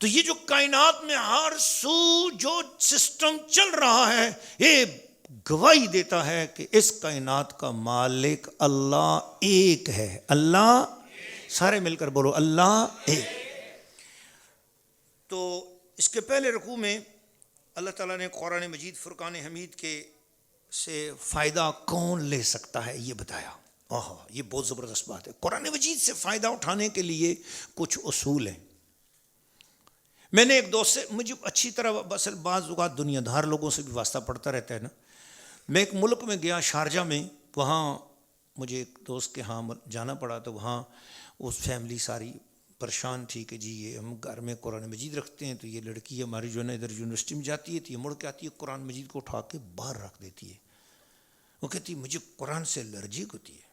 تو یہ جو کائنات میں ہر سو جو سسٹم چل رہا ہے، یہ گواہی دیتا ہے کہ اس کائنات کا مالک اللہ ایک ہے. اللہ، سارے مل کر بولو اللہ ایک. تو اس کے پہلے رکوع میں اللہ تعالیٰ نے قرآن مجید فرقان حمید کے سے فائدہ کون لے سکتا ہے یہ بتایا. یہ بہت زبردست بات ہے. قرآن مجید سے فائدہ اٹھانے کے لیے کچھ اصول ہیں. میں نے ایک دوست سے، مجھے اچھی طرح اصل بعض اوقات دنیا دار لوگوں سے بھی واسطہ پڑتا رہتا ہے نا. میں ایک ملک میں گیا شارجہ میں، وہاں مجھے ایک دوست کے ہاں جانا پڑا. تو وہاں اس فیملی ساری پریشان تھی کہ جی یہ ہم گھر میں قرآن مجید رکھتے ہیں، تو یہ لڑکی ہماری جو ہے نا ادھر یونیورسٹی میں جاتی ہے تو یہ مڑ کے آتی ہے قرآن مجید کو اٹھا کے باہر رکھ دیتی ہے. وہ کہتی ہے مجھے قرآن سے الرجی ہوتی ہے.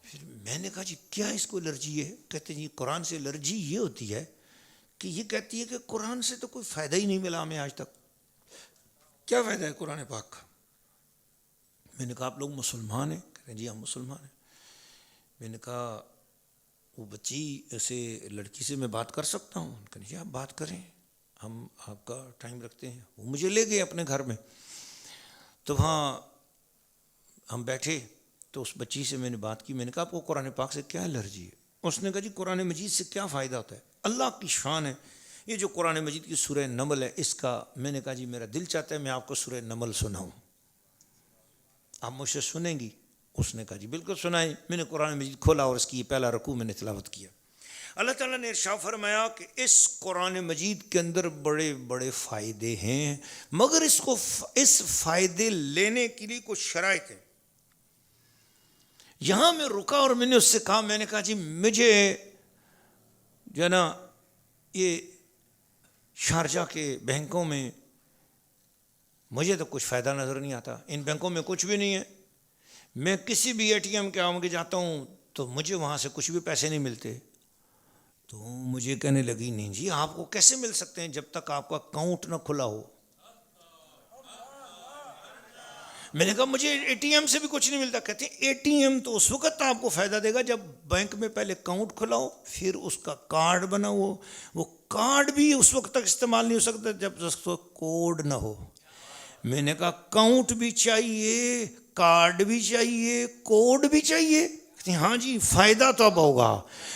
پھر میں نے کہا جی کیا اس کو الرجی ہے؟ کہتے ہیں جی قرآن سے الرجی یہ ہوتی ہے کہ یہ کہتی ہے کہ قرآن سے تو کوئی فائدہ ہی نہیں ملا ہمیں آج تک. کیا فائدہ ہے قرآن پاک کا؟ میں نے کہا آپ لوگ مسلمان ہیں؟ کہتے ہیں جی ہم مسلمان ہیں. میں نے کہا وہ بچی ایسے لڑکی سے میں بات کر سکتا ہوں؟ کہتے جی آپ بات کریں، ہم آپ کا ٹائم رکھتے ہیں. وہ مجھے لے گئے اپنے گھر میں. تو وہاں ہم بیٹھے تو اس بچی سے میں نے بات کی. میں نے کہا آپ کو قرآن پاک سے کیا الرجی ہے؟ اس نے کہا جی قرآن مجید سے کیا فائدہ ہوتا ہے؟ اللہ کی شان ہے یہ جو قرآن مجید کی سورہ نمل ہے اس کا. میں نے کہا جی میرا دل چاہتا ہے میں آپ کو سورہ نمل سناؤں، آپ مجھ سے سنیں گی؟ اس نے کہا جی بالکل سنائیں. میں نے قرآن مجید کھولا اور اس کی پہلا رکوع میں نے تلاوت کیا. اللہ تعالیٰ نے ارشاد فرمایا کہ اس قرآن مجید کے اندر بڑے بڑے فائدے ہیں، مگر اس فائدے لینے کے لیے کچھ شرائط ہیں. یہاں میں رکا اور میں نے اس سے کہا، میں نے کہا جی مجھے جو ہے نا یہ شارجہ کے بینکوں میں مجھے تو کچھ فائدہ نظر نہیں آتا. ان بینکوں میں کچھ بھی نہیں ہے. میں کسی بھی اے ٹی ایم کے آگے جاتا ہوں تو مجھے وہاں سے کچھ بھی پیسے نہیں ملتے. تو مجھے کہنے لگی نہیں جی آپ کو کیسے مل سکتے ہیں جب تک آپ کا اکاؤنٹ نہ کھلا ہو. میں نے کہا مجھے اے ٹی ایم سے بھی کچھ نہیں ملتا. کہتے ہیں اے ٹی ایم تو اس وقت آپ کو فائدہ دے گا جب بینک میں پہلے اکاؤنٹ کھلا ہو، پھر اس کا کارڈ بنا ہو. وہ کارڈ بھی اس وقت تک استعمال نہیں ہو سکتا جب اس کو کوڈ نہ ہو. میں نے کہا اکاؤنٹ بھی چاہیے، کارڈ بھی چاہیے، کوڈ بھی چاہیے. ہاں جی فائدہ تو اب ہوگا.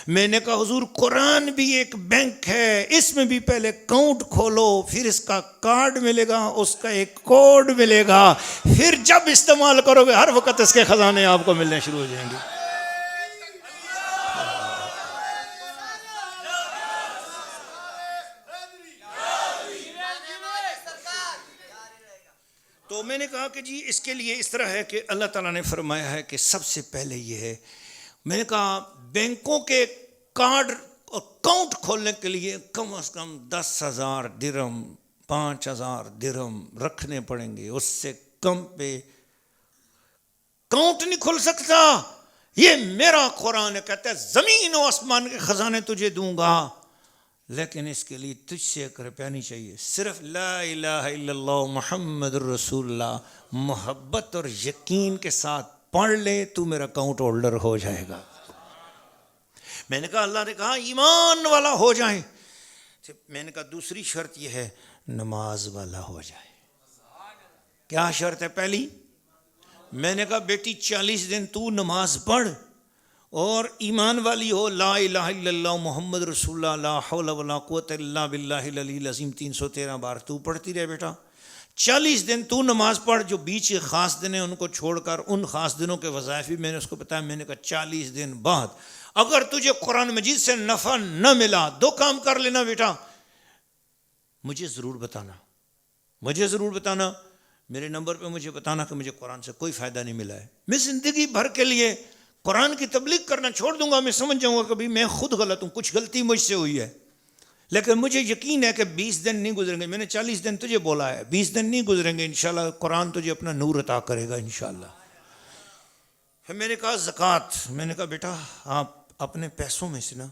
میں نے کہا حضور قرآن بھی ایک بینک ہے، اس میں بھی پہلے اکاؤنٹ کھولو، پھر اس کا کارڈ ملے گا، اس کا ایک کوڈ ملے گا، پھر جب استعمال کرو گے ہر وقت اس کے خزانے آپ کو ملنے شروع ہو جائیں گے. تو میں نے کہا کہ جی اس کے لیے اس طرح ہے کہ اللہ تعالیٰ نے فرمایا ہے کہ سب سے پہلے یہ ہے. میں نے کہا بینکوں کے کارڈ اکاؤنٹ کھولنے کے لیے کم از کم 10,000 درہم 5,000 درہم رکھنے پڑیں گے، اس سے کم پہ اکاؤنٹ نہیں کھل سکتا. یہ میرا قرآن کہتا ہے زمین و آسمان کے خزانے تجھے دوں گا لیکن اس کے لیے تجھ سے 1 روپیہ نہیں چاہیے، صرف لا الہ الا اللہ محمد الرسول اللہ محبت اور یقین کے ساتھ پڑھ لے، تو میرا اکاؤنٹ ہولڈر ہو جائے گا۔ میں نے کہا اللہ نے کہا ایمان والا ہو جائیں، میں نے کہا دوسری شرط یہ ہے نماز والا ہو جائے۔ کیا شرط ہے پہلی؟ میں نے کہا بیٹی 40 دن تو نماز پڑھ اور ایمان والی ہو، لا الہ الا اللہ محمد رسول اللہ لا حول ولا قوت الا باللہ العلی العظیم 313 بار تو پڑھتی رہے بیٹا۔ 40 دن تو نماز پڑھ، جو بیچ کے خاص دن ہیں ان کو چھوڑ کر ان خاص دنوں کے وظائف بھی میں نے اس کو بتایا۔ میں نے کہا 40 دن بعد اگر تجھے قرآن مجید سے نفع نہ ملا، 2 کام کر لینا بیٹا، مجھے ضرور بتانا، مجھے ضرور بتانا، میرے نمبر پہ مجھے بتانا کہ مجھے قرآن سے کوئی فائدہ نہیں ملا ہے۔ میں زندگی بھر کے لیے قرآن کی تبلیغ کرنا چھوڑ دوں گا، میں سمجھ جاؤں گا کبھی میں خود غلط ہوں، کچھ غلطی مجھ سے ہوئی ہے، لیکن مجھے یقین ہے کہ 20 دن نہیں گزریں گے، میں نے 40 دن تجھے بولا ہے، 20 دن نہیں گزریں گے، انشاءاللہ قرآن تجھے اپنا نور عطا کرے گا انشاءاللہ۔ پھر میں نے کہا زکوٰۃ، میں نے کہا بیٹا آپ اپنے پیسوں میں سے نا،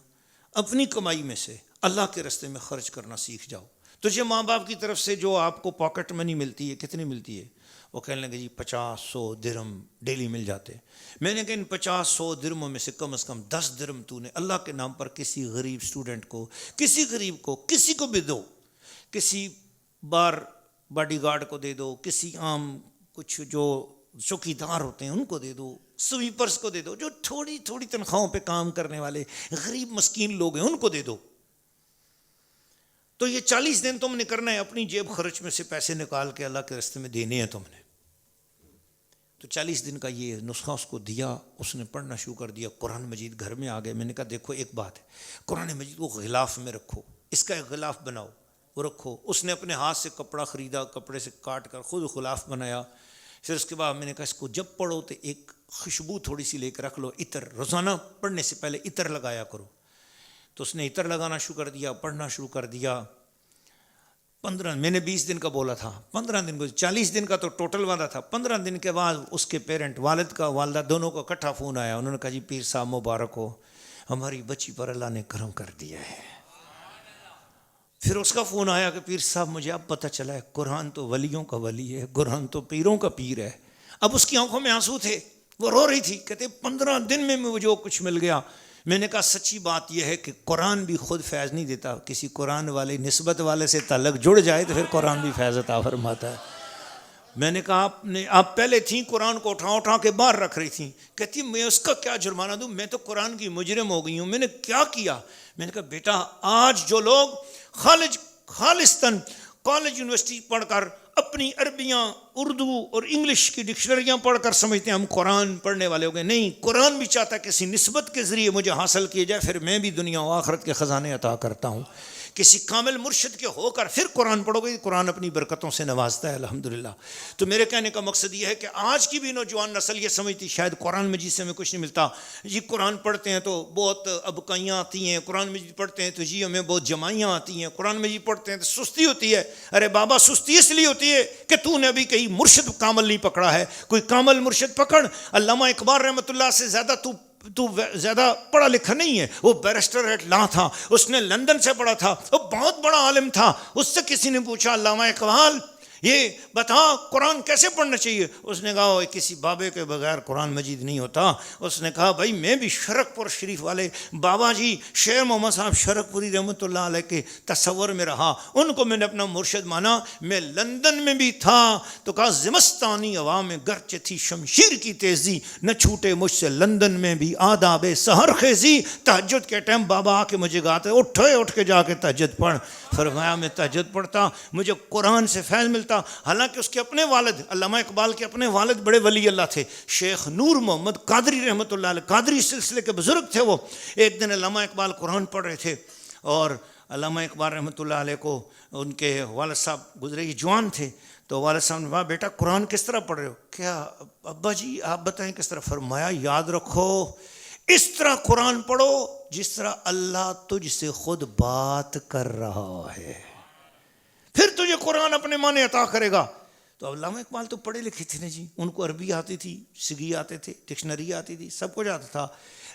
اپنی کمائی میں سے اللہ کے راستے میں خرچ کرنا سیکھ جاؤ۔ تجھے ماں باپ کی طرف سے جو آپ کو پاکٹ منی ملتی ہے، کتنی ملتی ہے؟ وہ کہنے لگے جی 50-100 درہم ڈیلی مل جاتے۔ میں نے کہا ان 50-100 درہموں میں سے کم از کم 10 درہم تو نے اللہ کے نام پر کسی غریب اسٹوڈنٹ کو، کسی غریب کو، کسی کو بھی دو، کسی باڈی گارڈ کو دے دو، کسی عام کچھ جو چوکیدار ہوتے ہیں ان کو دے دو، سویپرز کو دے دو، جو تھوڑی تھوڑی تنخواہوں پہ کام کرنے والے غریب مسکین لوگ ہیں ان کو دے دو۔ تو یہ 40 دن تم نے کرنا ہے، اپنی جیب خرچ میں سے پیسے نکال کے اللہ کے راستے میں دینے ہیں تم نے۔ تو 40 دن کا یہ نسخہ اس کو دیا، اس نے پڑھنا شروع کر دیا، قرآن مجید گھر میں آ گئے۔ میں نے کہا دیکھو ایک بات ہے، قرآن مجید کو غلاف میں رکھو، اس کا ایک غلاف بناؤ، وہ رکھو۔ اس نے اپنے ہاتھ سے کپڑا خریدا، کپڑے سے کاٹ کر خود غلاف بنایا۔ پھر اس کے بعد میں نے کہا اس کو جب پڑھو تو ایک خوشبو تھوڑی سی لے کے رکھ لو، عطر، روزانہ پڑھنے سے پہلے عطر لگایا کرو۔ تو اس نے عطر لگانا شروع کر دیا، پڑھنا شروع کر دیا۔ 15 میں نے 20 دن کا بولا تھا، 15 دن کو 40 دن کا تو ٹوٹل وعدہ تھا۔ 15 دن کے بعد اس کے پیرنٹ، والد کا والدہ دونوں کو اکٹھا فون آیا، انہوں نے کہا جی پیر صاحب مبارک ہو، ہماری بچی پر اللہ نے کرم کر دیا ہے۔ پھر اس کا فون آیا کہ پیر صاحب مجھے اب پتہ چلا ہے قرآن تو ولیوں کا ولی ہے، قرآن تو پیروں کا پیر ہے۔ اب اس کی آنکھوں میں آنسو تھے، وہ رو رہی تھی، کہتے 15 دن میں مجھے جو کچھ مل گیا۔ میں نے کہا سچی بات یہ ہے کہ قرآن بھی خود فیض نہیں دیتا، کسی قرآن والے نسبت والے سے تعلق جڑ جائے تو پھر قرآن بھی فیض عطا فرماتا ہے۔ میں نے کہا آپ پہلے تھیں قرآن کو اٹھا کے باہر رکھ رہی تھیں، کہتی میں اس کا کیا جرمانہ دوں، میں تو قرآن کی مجرم ہو گئی ہوں، میں نے کیا کیا؟ میں نے کہا بیٹا آج جو لوگ خالصتاً کالج یونیورسٹی پڑھ کر اپنی عربیاں، اردو اور انگلش کی ڈکشنریاں پڑھ کر سمجھتے ہیں ہم قرآن پڑھنے والے ہو گئے، نہیں، قرآن بھی چاہتا ہے کسی نسبت کے ذریعے مجھے حاصل کیے جائے، پھر میں بھی دنیا و آخرت کے خزانے عطا کرتا ہوں۔ کسی کامل مرشد کے ہو کر پھر قرآن پڑھو گے، قرآن اپنی برکتوں سے نوازتا ہے الحمدللہ۔ تو میرے کہنے کا مقصد یہ ہے کہ آج کی بھی نوجوان نسل یہ سمجھتی شاید قرآن مجید سے ہمیں کچھ نہیں ملتا، جی قرآن پڑھتے ہیں تو بہت ابکائیاں آتی ہیں، قرآن مجید پڑھتے ہیں تو جی ہمیں بہت جمائیاں آتی ہیں، قرآن مجید پڑھتے ہیں تو سستی ہوتی ہے۔ ارے بابا سستی اس لیے ہوتی ہے کہ تو نے ابھی کہیں مرشد کامل نہیں پکڑا ہے، کوئی کامل مرشد پکڑ۔ علامہ اقبال رحمۃ اللہ سے زیادہ تو زیادہ پڑھا لکھا نہیں ہے، وہ بیرسٹر ایٹ لا تھا، اس نے لندن سے پڑھا تھا، وہ بہت بڑا عالم تھا۔ اس سے کسی نے پوچھا علامہ اقبال یہ بتا قرآن کیسے پڑھنا چاہیے؟ اس نے کہا کسی بابے کے بغیر قرآن مجید نہیں ہوتا۔ اس نے کہا بھائی میں بھی شرک پور شریف والے بابا جی شیر محمد صاحب شرک پوری رحمۃ اللہ علیہ کے تصور میں رہا، ان کو میں نے اپنا مرشد مانا۔ میں لندن میں بھی تھا تو کہا زمستانی ہوا میں گرچہ تھی شمشیر کی تیزی، نہ چھوٹے مجھ سے لندن میں بھی آداب سحر خیزی۔ تہجد کے ٹائم بابا آ کے مجھے گاتے اٹھ کے جا کے تہجد پڑھ۔ فرمایا میں تہجد پڑھتا، مجھے قرآن سے فیض ملتا۔ حالانکہ اس کے اپنے والد علامہ اقبال کے اپنے والد بڑے ولی اللہ تھے، شیخ نور محمد قادری رحمۃ اللہ علیہ، قادری سلسلے کے بزرگ تھے وہ۔ ایک دن علامہ اقبال قرآن پڑھ رہے تھے اور علامہ اقبال رحمۃ اللہ علیہ کو ان کے والد صاحب گزرے ہی جوان تھے، تو والد صاحب نے کہا بیٹا قرآن کس طرح پڑھ رہے ہو؟ کیا ابا جی آپ بتائیں کس طرح؟ فرمایا یاد رکھو اس طرح قرآن پڑھو جس طرح اللہ تجھ سے خود بات کر رہا ہے، پھر تجھے قرآن اپنے معنی عطا کرے گا۔ تو علامہ اقبال تو پڑھے لکھے تھے نا جی، ان کو عربی آتی تھی، سگی آتے تھے، ڈکشنری آتی تھی، سب کچھ آتا تھا،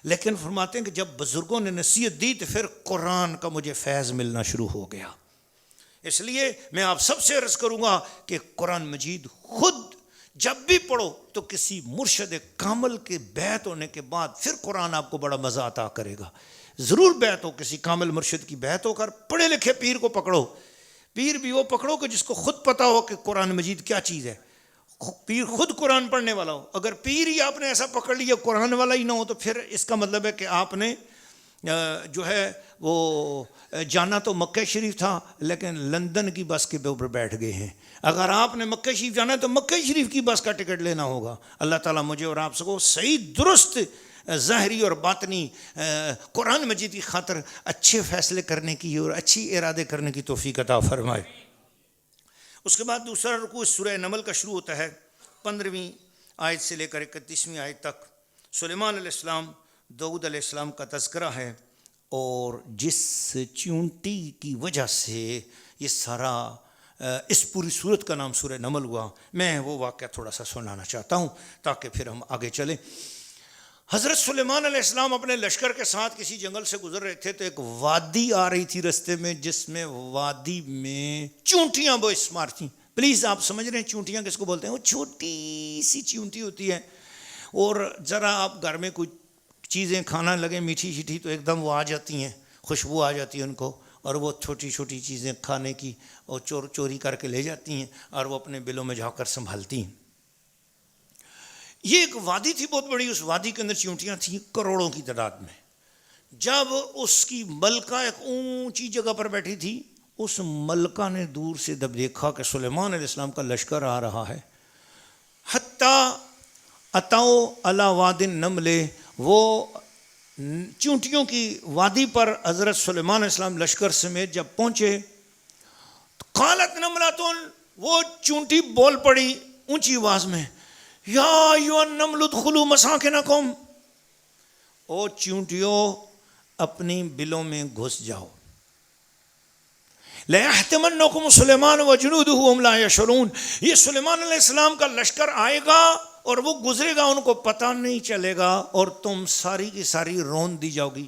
لیکن فرماتے ہیں کہ جب بزرگوں نے نصیحت دی تو پھر قرآن کا مجھے فیض ملنا شروع ہو گیا۔ اس لیے میں آپ سب سے عرض کروں گا کہ قرآن مجید خود جب بھی پڑھو تو کسی مرشد کامل کے بیعت ہونے کے بعد پھر قرآن آپ کو بڑا مزہ عطا کرے گا۔ ضرور بیعت ہو کسی کامل مرشد کی بیعت ہو کر، پڑھے لکھے پیر کو پکڑو، پیر بھی وہ پکڑو کہ جس کو خود پتا ہو کہ قرآن مجید کیا چیز ہے، پیر خود قرآن پڑھنے والا ہو۔ اگر پیر ہی آپ نے ایسا پکڑ لیا قرآن والا ہی نہ ہو تو پھر اس کا مطلب ہے کہ آپ نے جو ہے وہ جانا تو مکہ شریف تھا لیکن لندن کی بس کے اوپر بیٹھ گئے ہیں۔ اگر آپ نے مکہ شریف جانا ہے تو مکہ شریف کی بس کا ٹکٹ لینا ہوگا۔ اللہ تعالیٰ مجھے اور آپ کو صحیح درست ظاہری اور باطنی قرآن مجید کی خاطر اچھے فیصلے کرنے کی اور اچھی ارادے کرنے کی توفیق عطا فرمائے۔ اس کے بعد دوسرا رکوع سورہ نمل کا شروع ہوتا ہے 15ویں آیت سے لے کر 31ویں آیت تک۔ سلیمان علیہ السلام، داؤد علیہ السلام کا تذکرہ ہے، اور جس چونٹی کی وجہ سے یہ سارا اس پوری صورت کا نام سورہ نمل ہوا۔ میں وہ واقعہ تھوڑا سا سنانا چاہتا ہوں تاکہ پھر ہم آگے چلیں۔ حضرت سلیمان علیہ السلام اپنے لشکر کے ساتھ کسی جنگل سے گزر رہے تھے تو ایک وادی آ رہی تھی رستے میں، جس میں وادی میں چونٹیاں بے شمار تھیں۔ پلیز آپ سمجھ رہے ہیں چونٹیاں کس کو بولتے ہیں؟ وہ چھوٹی سی چونٹی ہوتی ہے، اور ذرا آپ گھر میں کوئی چیزیں کھانا لگیں میٹھی شیٹھی تو ایک دم وہ آ جاتی ہیں، خوشبو آ جاتی ہے ان کو، اور وہ چھوٹی چھوٹی چیزیں کھانے کی اور چوری کر کے لے جاتی ہیں اور وہ اپنے بلوں میں جا کر سنبھالتی ہیں۔ یہ ایک وادی تھی بہت بڑی، اس وادی کے اندر چونٹیاں تھیں کروڑوں کی تعداد میں۔ جب اس کی ملکہ ایک اونچی جگہ پر بیٹھی تھی، اس ملکہ نے دور سے جب دیکھا کہ سلیمان علیہ السلام کا لشکر آ رہا ہے، حتیٰ اتاؤ علی واد النمل، وہ چونٹیوں کی وادی پر حضرت سلیمان علیہ السلام لشکر سمیت جب پہنچے، قالت نملۃ، وہ چونٹی بول پڑی اونچی آواز میں، یا ایھا النمل ادخلوا مساکنکم، او چونٹیوں اپنی بلوں میں گھس جاؤ، لَيَحْتِمَنَّكُمْ سُلَيْمَانُ وَجُنُودُهُ وَهُمْ لَا يَشْعُرُونَ، یہ سلیمان علیہ السلام کا لشکر آئے گا اور وہ گزرے گا، ان کو پتہ نہیں چلے گا، اور تم ساری کی ساری رون دی جاؤ گی۔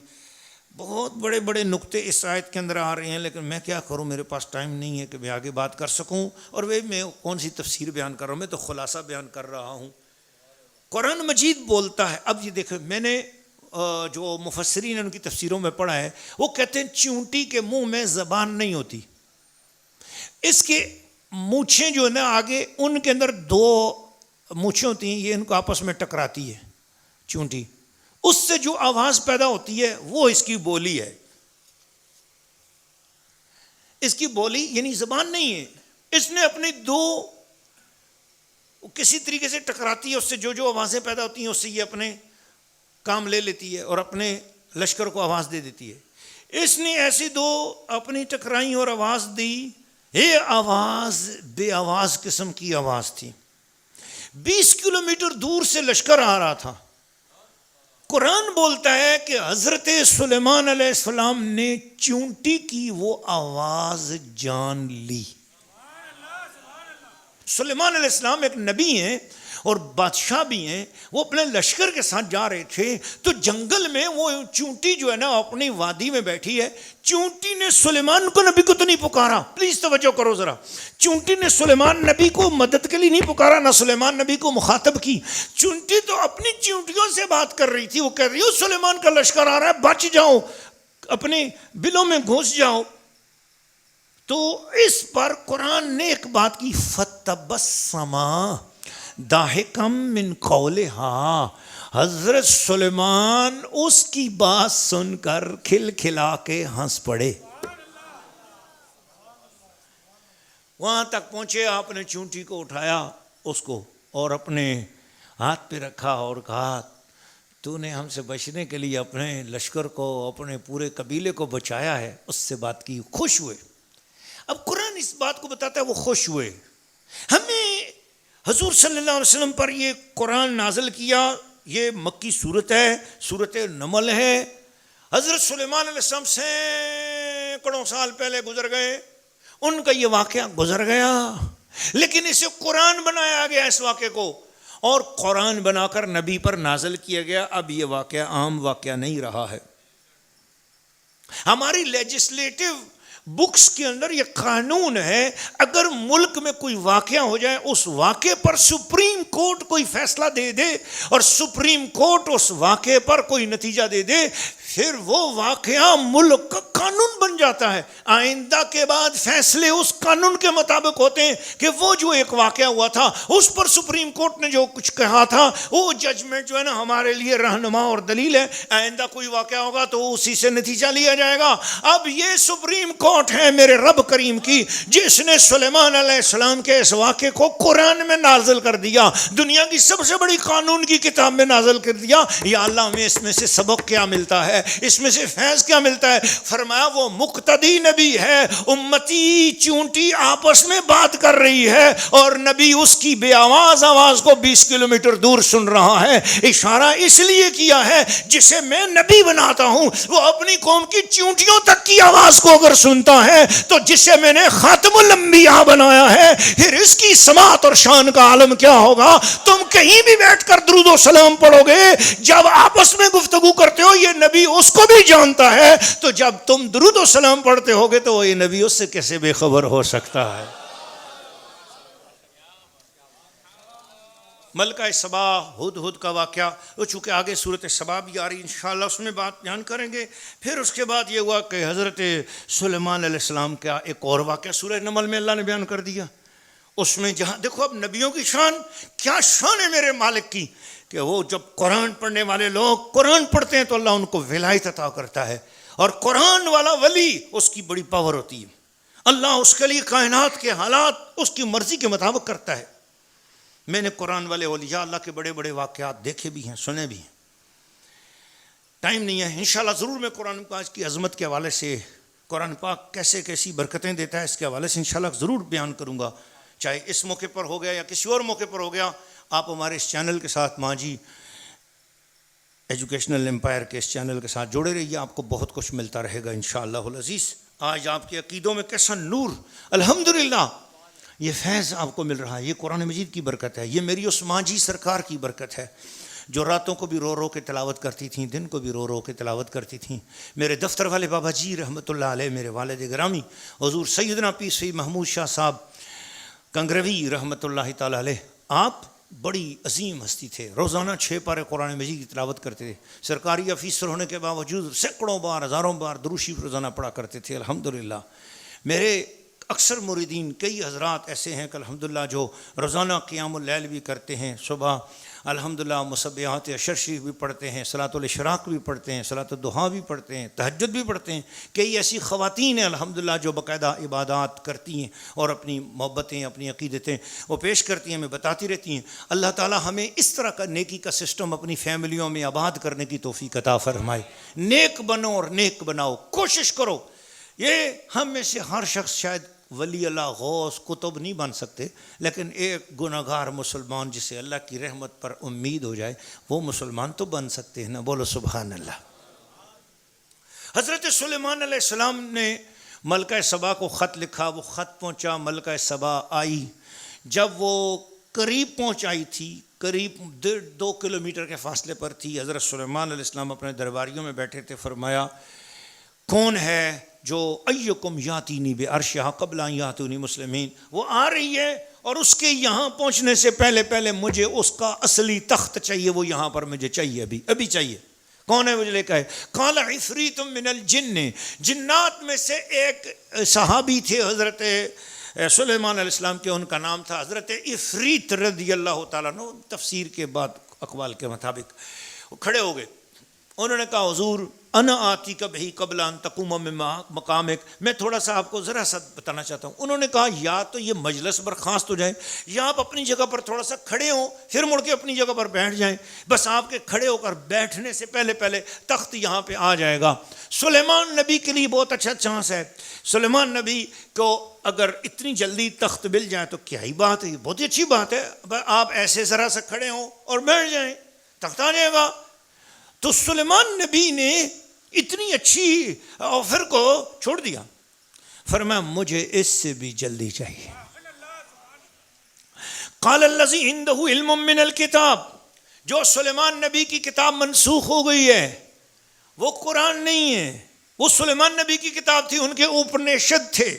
بہت بڑے بڑے نقطے اس آیت کے اندر آ رہے ہیں، لیکن میں کیا کروں، میرے پاس ٹائم نہیں ہے کہ میں آگے بات کر سکوں، اور میں کون سی تفسیر بیان کر رہا ہوں، میں تو خلاصہ بیان کر رہا ہوں۔ قرآن مجید بولتا ہے، اب یہ دیکھیں، میں نے جو مفسرین ان کی تفسیروں میں پڑھا ہے، وہ کہتے ہیں چونٹی کے منہ میں زبان نہیں ہوتی، اس کے مونچھیں جو ہے نا آگے، ان کے اندر دو مونچھیں ہوتی ہیں، یہ ان کو آپس میں ٹکراتی ہے چونٹی، اس سے جو آواز پیدا ہوتی ہے وہ اس کی بولی ہے۔ اس کی بولی یعنی زبان نہیں ہے، اس نے اپنی دو کسی طریقے سے ٹکراتی ہے، اس سے جو آوازیں پیدا ہوتی ہیں اس سے یہ اپنے کام لے لیتی ہے اور اپنے لشکر کو آواز دے دیتی ہے۔ اس نے ایسی دو اپنی ٹکرائیں اور آواز دی، یہ آواز بے آواز قسم کی آواز تھی، 20 کلومیٹر دور سے لشکر آ رہا تھا۔ قرآن بولتا ہے کہ حضرت سلیمان علیہ السلام نے چونٹی کی وہ آواز جان لی۔ سلیمان علیہ السلام ایک نبی ہیں اور بادشاہ بھی ہیں، وہ اپنے لشکر کے ساتھ جا رہے تھے تو جنگل میں وہ چونٹی جو ہے نا اپنی وادی میں بیٹھی ہے، چونٹی نے سلیمان کو نبی کو تو نہیں پکارا، پلیز توجہ کرو ذرا، چونٹی نے سلیمان نبی کو مدد کے لیے نہیں پکارا، نہ سلیمان نبی کو مخاطب کی، چونٹی تو اپنی چونٹیوں سے بات کر رہی تھی، وہ کہہ رہی ہے سلیمان کا لشکر آ رہا ہے، بچ جاؤ، اپنے بلوں میں گھس جاؤ۔ تو اس پر قرآن نے ایک بات کی، فَتَبَسَّمَ ضَاحِكًا مِّن قَوْلِهَا، حضرت سلیمان اس کی بات سن کر کھلکھلا کے ہنس پڑے۔ وہاں تک پہنچے، آپ نے چونٹی کو اٹھایا اس کو اور اپنے ہاتھ پہ رکھا اور کہا تو نے ہم سے بچنے کے لیے اپنے لشکر کو، اپنے پورے قبیلے کو بچایا ہے، اس سے بات کی، خوش ہوئے۔ اب قرآن اس بات کو بتاتا ہے وہ خوش ہوئے۔ ہمیں حضور صلی اللہ علیہ وسلم پر یہ قرآن نازل کیا، یہ مکی صورت ہے، صورت نمل ہے۔ حضرت سلیمان علیہ السلام سینکڑوں سال پہلے گزر گئے، ان کا یہ واقعہ گزر گیا، لیکن اسے قرآن بنایا گیا اس واقعے کو، اور قرآن بنا کر نبی پر نازل کیا گیا۔ اب یہ واقعہ عام واقعہ نہیں رہا ہے۔ ہماری لیجسلیٹو بکس کے اندر یہ قانون ہے، اگر ملک میں کوئی واقعہ ہو جائے، اس واقعے پر سپریم کورٹ کوئی فیصلہ دے دے اور سپریم کورٹ اس واقعے پر کوئی نتیجہ دے دے، پھر وہ واقعہ ملک کا قانون بن جاتا ہے۔ آئندہ کے بعد فیصلے اس قانون کے مطابق ہوتے ہیں کہ وہ جو ایک واقعہ ہوا تھا اس پر سپریم کورٹ نے جو کچھ کہا تھا وہ ججمنٹ جو ہے نا ہمارے لیے رہنما اور دلیل ہے۔ آئندہ کوئی واقعہ ہوگا تو اسی سے نتیجہ لیا جائے گا۔ اب یہ سپریم کورٹ ہے میرے رب کریم کی، جس نے سلیمان علیہ السلام کے اس واقعے کو قرآن میں نازل کر دیا، دنیا کی سب سے بڑی قانون کی کتاب میں نازل کر دیا۔ یا اللہ ہمیں اس میں سے سبق کیا ملتا ہے، اس میں سے فیض کیا ملتا ہے؟ فرمایا وہ مقتدی نبی ہے، امتی چونٹی آپس میں بات کر رہی ہے اور نبی اس کی بے آواز کو 20 کلومیٹر دور سن رہا ہے۔ اشارہ اس لیے کیا ہے جسے میں نبی بناتا ہوں وہ اپنی قوم کی چونٹیوں تک کی آواز کو اگر سنتا ہے تو جسے میں نے خاتم الانبیاء بنایا ہے، پھر اس کی سماعت اور شان کا عالم کیا ہوگا؟ تم کہیں بھی بیٹھ کر درود و سلام پڑھو گے، جب آپس میں گفتگو کرتے ہو یہ نبی اس کو بھی جانتا ہے، تو جب تم درود و سلام پڑھتے ہوگے تو یہ نبی اس سے کیسے بے خبر ہو سکتا ہے؟ ملکہ سبا ہدہد کا واقعہ، وہ چونکہ آگے صورت سبا بھی آ رہی انشاءاللہ اس میں بات بیان کریں گے۔ پھر اس کے بعد یہ ہوا کہ حضرت سلیمان علیہ السلام کا ایک اور واقعہ سورہ نمل میں اللہ نے بیان کر دیا۔ اس میں جہاں دیکھو اب نبیوں کی شان کیا شان ہے میرے مالک کی، کہ وہ جب قرآن پڑھنے والے لوگ قرآن پڑھتے ہیں تو اللہ ان کو ولایت عطا کرتا ہے، اور قرآن والا ولی اس کی بڑی پاور ہوتی ہے۔ اللہ اس کے لیے کائنات کے حالات اس کی مرضی کے مطابق کرتا ہے۔ میں نے قرآن والے اولیاء اللہ کے بڑے بڑے واقعات دیکھے بھی ہیں، سنے بھی ہیں۔ ٹائم نہیں ہے، انشاءاللہ ضرور میں قرآن پاک کی عظمت کے حوالے سے، قرآن پاک کیسے کیسی برکتیں دیتا ہے اس کے حوالے سے انشاءاللہ ضرور بیان کروں گا، چاہے اس موقع پر ہو گیا یا کسی اور موقع پر ہو گیا۔ آپ ہمارے اس چینل کے ساتھ، ماجی ایجوکیشنل امپائر کے اس چینل کے ساتھ جڑے رہیے، آپ کو بہت کچھ ملتا رہے گا انشاءاللہ العزیز۔ آج آپ کے عقیدوں میں کیسا نور، الحمدللہ یہ فیض آپ کو مل رہا ہے، یہ قرآن مجید کی برکت ہے، یہ میری اس ماجی سرکار کی برکت ہے جو راتوں کو بھی رو رو کے تلاوت کرتی تھیں، دن کو بھی رو رو کے تلاوت کرتی تھیں۔ میرے دفتر والے بابا جی رحمۃ اللہ علیہ، میرے والد گرامی حضور سیدنا پیر سید محمود شاہ صاحب کنگروی رحمۃ اللہ تعالی علیہ، آپ بڑی عظیم ہستی تھے، روزانہ 6 پارے قرآن مجید کی تلاوت کرتے تھے، سرکاری آفیسر ہونے کے باوجود سینکڑوں بار ہزاروں بار درود شریف روزانہ پڑھا کرتے تھے الحمدللہ۔ میرے اکثر مریدین کئی حضرات ایسے ہیں کہ الحمدللہ جو روزانہ قیام اللیل بھی کرتے ہیں، صبح الحمدللہ مسبحات عشر شریف بھی پڑھتے ہیں، صلاۃ الاشراق بھی پڑھتے ہیں، صلاۃ الضحیٰ بھی پڑھتے ہیں، تہجد بھی پڑھتے ہیں۔ کئی ایسی خواتین ہیں الحمدللہ جو باقاعدہ عبادات کرتی ہیں اور اپنی محبتیں، اپنی عقیدتیں وہ پیش کرتی ہیں، ہمیں بتاتی رہتی ہیں۔ اللہ تعالی ہمیں اس طرح کا نیکی کا سسٹم اپنی فیملیوں میں آباد کرنے کی توفیق عطا فرمائے۔ نیک بنو اور نیک بناؤ، کوشش کرو۔ یہ ہم میں سے ہر شخص شاید ولی اللہ، غوث، کتب نہیں بن سکتے، لیکن ایک گناہ گار مسلمان جسے اللہ کی رحمت پر امید ہو جائے وہ مسلمان تو بن سکتے ہیں نا، بولو سبحان اللہ۔ حضرت سلیمان علیہ السلام نے ملکہ سبا کو خط لکھا، وہ خط پہنچا، ملکہ سبا آئی۔ جب وہ قریب پہنچائی تھی، قریب 2 کلومیٹر کے فاصلے پر تھی، حضرت سلیمان علیہ السلام اپنے درباریوں میں بیٹھے تھے، فرمایا کون ہے جو ایکم یاتینی بے عرشہا قبل ان یاتونی مسلمین، وہ آ رہی ہے اور اس کے یہاں پہنچنے سے پہلے مجھے اس کا اصلی تخت چاہیے، وہ یہاں پر مجھے چاہیے، ابھی چاہیے۔ کون ہے مجھے لے کے؟ قال عفریت من الجن، جنات میں سے ایک صحابی تھے حضرت سلیمان علیہ السلام کے، ان کا نام تھا حضرت عفریت رضی اللہ تعالیٰ عنہ، تفسیر کے بعد اقوال کے مطابق۔ وہ کھڑے ہو گئے، انہوں نے کہا حضور انا آتی کبھی قبل ان تقوم من مقامک، میں تھوڑا سا آپ کو ذرا سا بتانا چاہتا ہوں۔ انہوں نے کہا یا تو یہ مجلس برخاست ہو جائے یا آپ اپنی جگہ پر تھوڑا سا کھڑے ہوں، پھر مڑ کے اپنی جگہ پر بیٹھ جائیں، بس آپ کے کھڑے ہو کر بیٹھنے سے پہلے تخت یہاں پہ آ جائے گا۔ سلیمان نبی کے لیے بہت اچھا چانس ہے، سلیمان نبی کو اگر اتنی جلدی تخت مل جائے تو کیا ہی بات ہے، بہت ہی اچھی بات ہے، آپ ایسے ذرا سا کھڑے ہوں اور بیٹھ جائیں، تخت آ جائے گا۔ تو سلیمان نبی نے اتنی اچھی آفر کو چھوڑ دیا، فرمایا مجھے اس سے بھی جلدی چاہیے۔ قال الذی عنده علم من الکتاب، جو سلیمان نبی کی کتاب منسوخ ہو گئی ہے وہ قرآن نہیں ہے، وہ سلیمان نبی کی کتاب تھی، ان کے اپنشد تھے.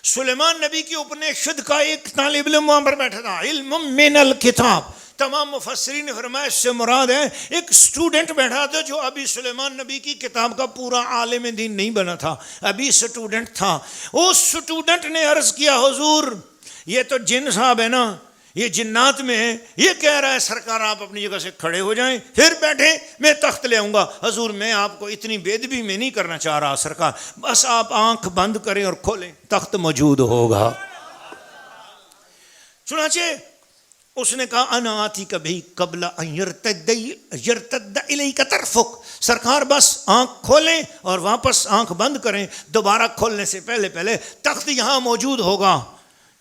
سلیمان نبی کی اپنشد کا ایک طالب علم وہاں پر بیٹھا تھا. علم من الکتاب، تمام مفسرین نے فرمایا اس سے مراد ہے ایک اسٹوڈنٹ بیٹھا تھا جو ابھی سلیمان نبی کی کتاب کا پورا عالم دین نہیں بنا تھا، ابھی اسٹوڈنٹ تھا. اس اسٹوڈنٹ نے عرض کیا حضور یہ تو جن صاحب ہے نا، یہ جنات میں ہے، یہ کہہ رہا ہے سرکار آپ اپنی جگہ سے کھڑے ہو جائیں پھر بیٹھیں، میں تخت لے آؤں گا. حضور میں آپ کو اتنی بے ادبی میں نہیں کرنا چاہ رہا سرکار، بس آپ آنکھ بند کریں اور کھولیں، تخت موجود ہوگا. چنانچہ اس نے کہا انا آتی کبھی قبل ان یرتد الیک طرفک، سرکار بس آنکھ کھولیں اور واپس آنکھ بند کریں، دوبارہ کھولنے سے پہلے تخت یہاں موجود ہوگا.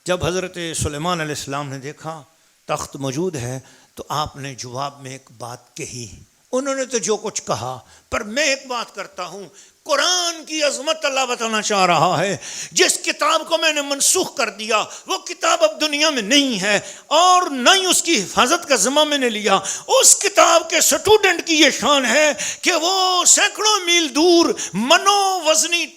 جب حضرت سلیمان علیہ السلام نے دیکھا تخت موجود ہے تو آپ نے جواب میں ایک بات کہی. انہوں نے تو جو کچھ کہا، پر میں ایک بات کرتا ہوں، قرآن کی عظمت اللہ بتانا چاہ رہا ہے. جس کتاب کو میں نے منسوخ کر دیا وہ کتاب اب دنیا میں نہیں ہے اور نہ ہی اس کی حفاظت کا ذمہ میں نے لیا. اس کتاب کے اسٹوڈنٹ کی یہ شان ہے کہ وہ سینکڑوں میل دور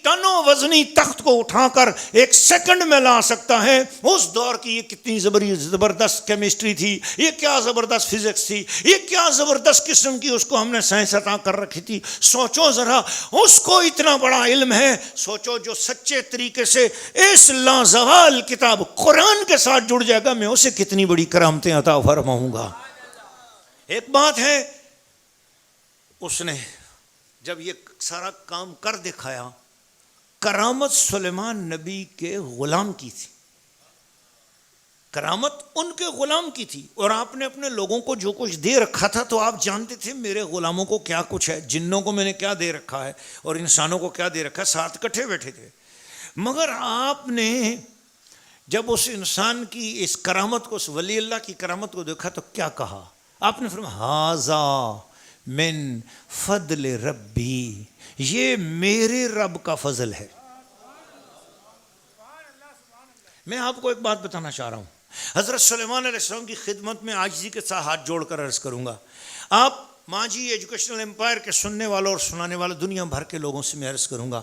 ٹنوں وزنی تخت کو اٹھا کر ایک سیکنڈ میں لا سکتا ہے. اس دور کی یہ کتنی زبردست کیمسٹری تھی، یہ کیا زبردست فزکس تھی، یہ کیا زبردست قسم کی اس کو ہم نے سائنس عطا کر رکھی تھی. سوچو ذرا، اس کو اتنا بڑا علم ہے. سوچو جو سچے طریقے سے اس لازوال کتاب قرآن کے ساتھ جڑ جائے گا میں اسے کتنی بڑی کرامتیں عطا فرماؤں گا. ایک بات ہے، اس نے جب یہ سارا کام کر دکھایا، کرامت سلیمان نبی کے غلام کی تھی، کرامت ان کے غلام کی تھی، اور آپ نے اپنے لوگوں کو جو کچھ دے رکھا تھا تو آپ جانتے تھے میرے غلاموں کو کیا کچھ ہے، جنوں کو میں نے کیا دے رکھا ہے اور انسانوں کو کیا دے رکھا ہے، ساتھ کٹھے بیٹھے تھے. مگر آپ نے جب اس انسان کی اس کرامت کو، اس ولی اللہ کی کرامت کو دیکھا تو کیا کہا؟ آپ نے فرمایا ھذا من فضل ربی، یہ میرے رب کا فضل ہے. میں آپ کو ایک بات بتانا چاہ رہا ہوں. حضرت سلیمان علیہ السلام کی خدمت میں عاجزی کے ساتھ ہاتھ جوڑ کر عرض کروں گا. آپ ماجی ایجوکیشنل امپائر کے سننے والوں اور سنانے والوں دنیا بھر کے لوگوں سے میں عرض کروں گا،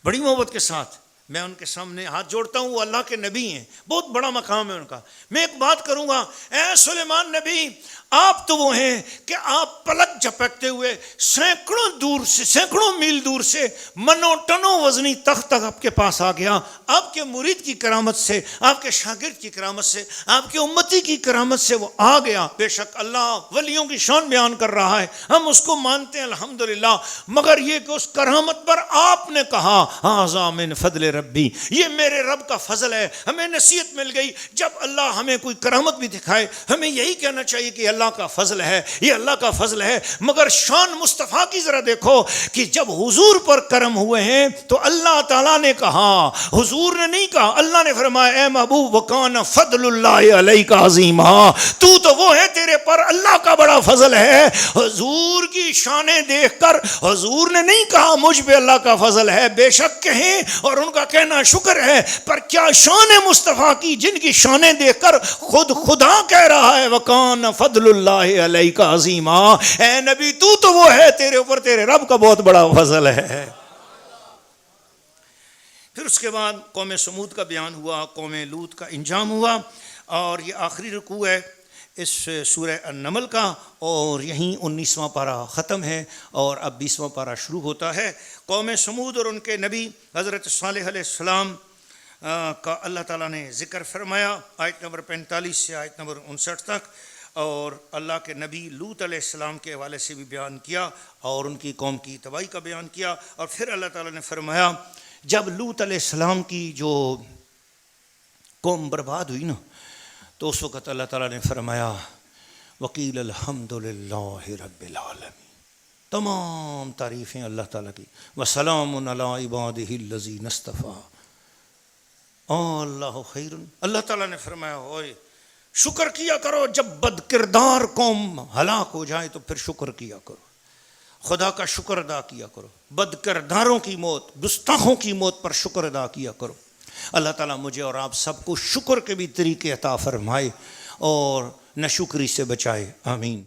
بڑی محبت کے ساتھ میں ان کے سامنے ہاتھ جوڑتا ہوں. وہ اللہ کے نبی ہیں، بہت بڑا مقام ہے ان کا. میں ایک بات کروں گا، اے سلیمان نبی، آپ تو وہ ہیں کہ آپ پلک جھپکتے ہوئے سینکڑوں میل دور سے منو ٹنوں وزنی تخت تک آپ کے پاس آ گیا. آپ کے مرید کی کرامت سے، آپ کے شاگرد کی کرامت سے، آپ کے امتی کی کرامت سے وہ آ گیا. بے شک اللہ ولیوں کی شان بیان کر رہا ہے، ہم اس کو مانتے ہیں الحمدللہ. مگر یہ کہ اس کرامت پر آپ نے کہا ھذا من فضل ربی، یہ میرے رب کا فضل ہے. ہمیں نصیحت مل گئی، جب اللہ ہمیں کوئی کرامت بھی دکھائے ہمیں یہی کہنا چاہیے کہ اللہ کا فضل ہے، یہ اللہ کا فضل ہے. مگر شان مصطفیٰ کی ذرا دیکھو کہ جب حضور پر کرم ہوئے ہیں تو اللہ تعالیٰ نے کہا، حضور نے نہیں کہا. اللہ نے فرمایا اے محبوب وکان فضل اللہ علیک عظیما، تو وہ ہے تیرے پر اللہ کا بڑا فضل ہے. حضور کی شانیں دیکھ کر حضور نے نہیں کہا مجھ پہ اللہ کا فضل ہے، بے شک کہیں اور ان کا کہنا شکر ہے، پر کیا شان مصطفیٰ کی جن کی شانیں دیکھ کر خود خدا کہہ رہا ہے وکان فضل اللہ علیک عظیما. اے نبی تو وہ ہے، تیرے اوپر تیرے رب کا بہت بڑا فضل ہے. پھر اس کے بعد قوم سمود کا بیان ہوا، قوم لوط کا انجام ہوا، اور یہ آخری رکوع ہے اس سورہ النمل کا، اور یہیں 19واں پارہ ختم ہے اور اب 20واں پارہ شروع ہوتا ہے. قوم سمود اور ان کے نبی حضرت صالح علیہ السلام کا اللہ تعالیٰ نے ذکر فرمایا آیت نمبر 45 سے آیت نمبر 59 تک، اور اللہ کے نبی لوط علیہ السلام کے حوالے سے بھی بیان کیا اور ان کی قوم کی تباہی کا بیان کیا. اور پھر اللہ تعالیٰ نے فرمایا جب لوط علیہ السلام کی جو قوم برباد ہوئی نا تو اس وقت اللہ تعالیٰ نے فرمایا وقیل الحمدللہ رب العالمین، تمام تعریفیں اللہ تعالیٰ کی، وسلام علی عبادہ الذین اصطفیٰ اللہ خیر. اللہ تعالیٰ نے فرمایا ہوئے شکر کیا کرو، جب بد کردار قوم ہلاک ہو جائے تو پھر شکر کیا کرو، خدا کا شکر ادا کیا کرو. بد کرداروں کی موت، گستاخوں کی موت پر شکر ادا کیا کرو. اللہ تعالیٰ مجھے اور آپ سب کو شکر کے بھی طریقے عطا فرمائے اور ناشکری سے بچائے. آمین.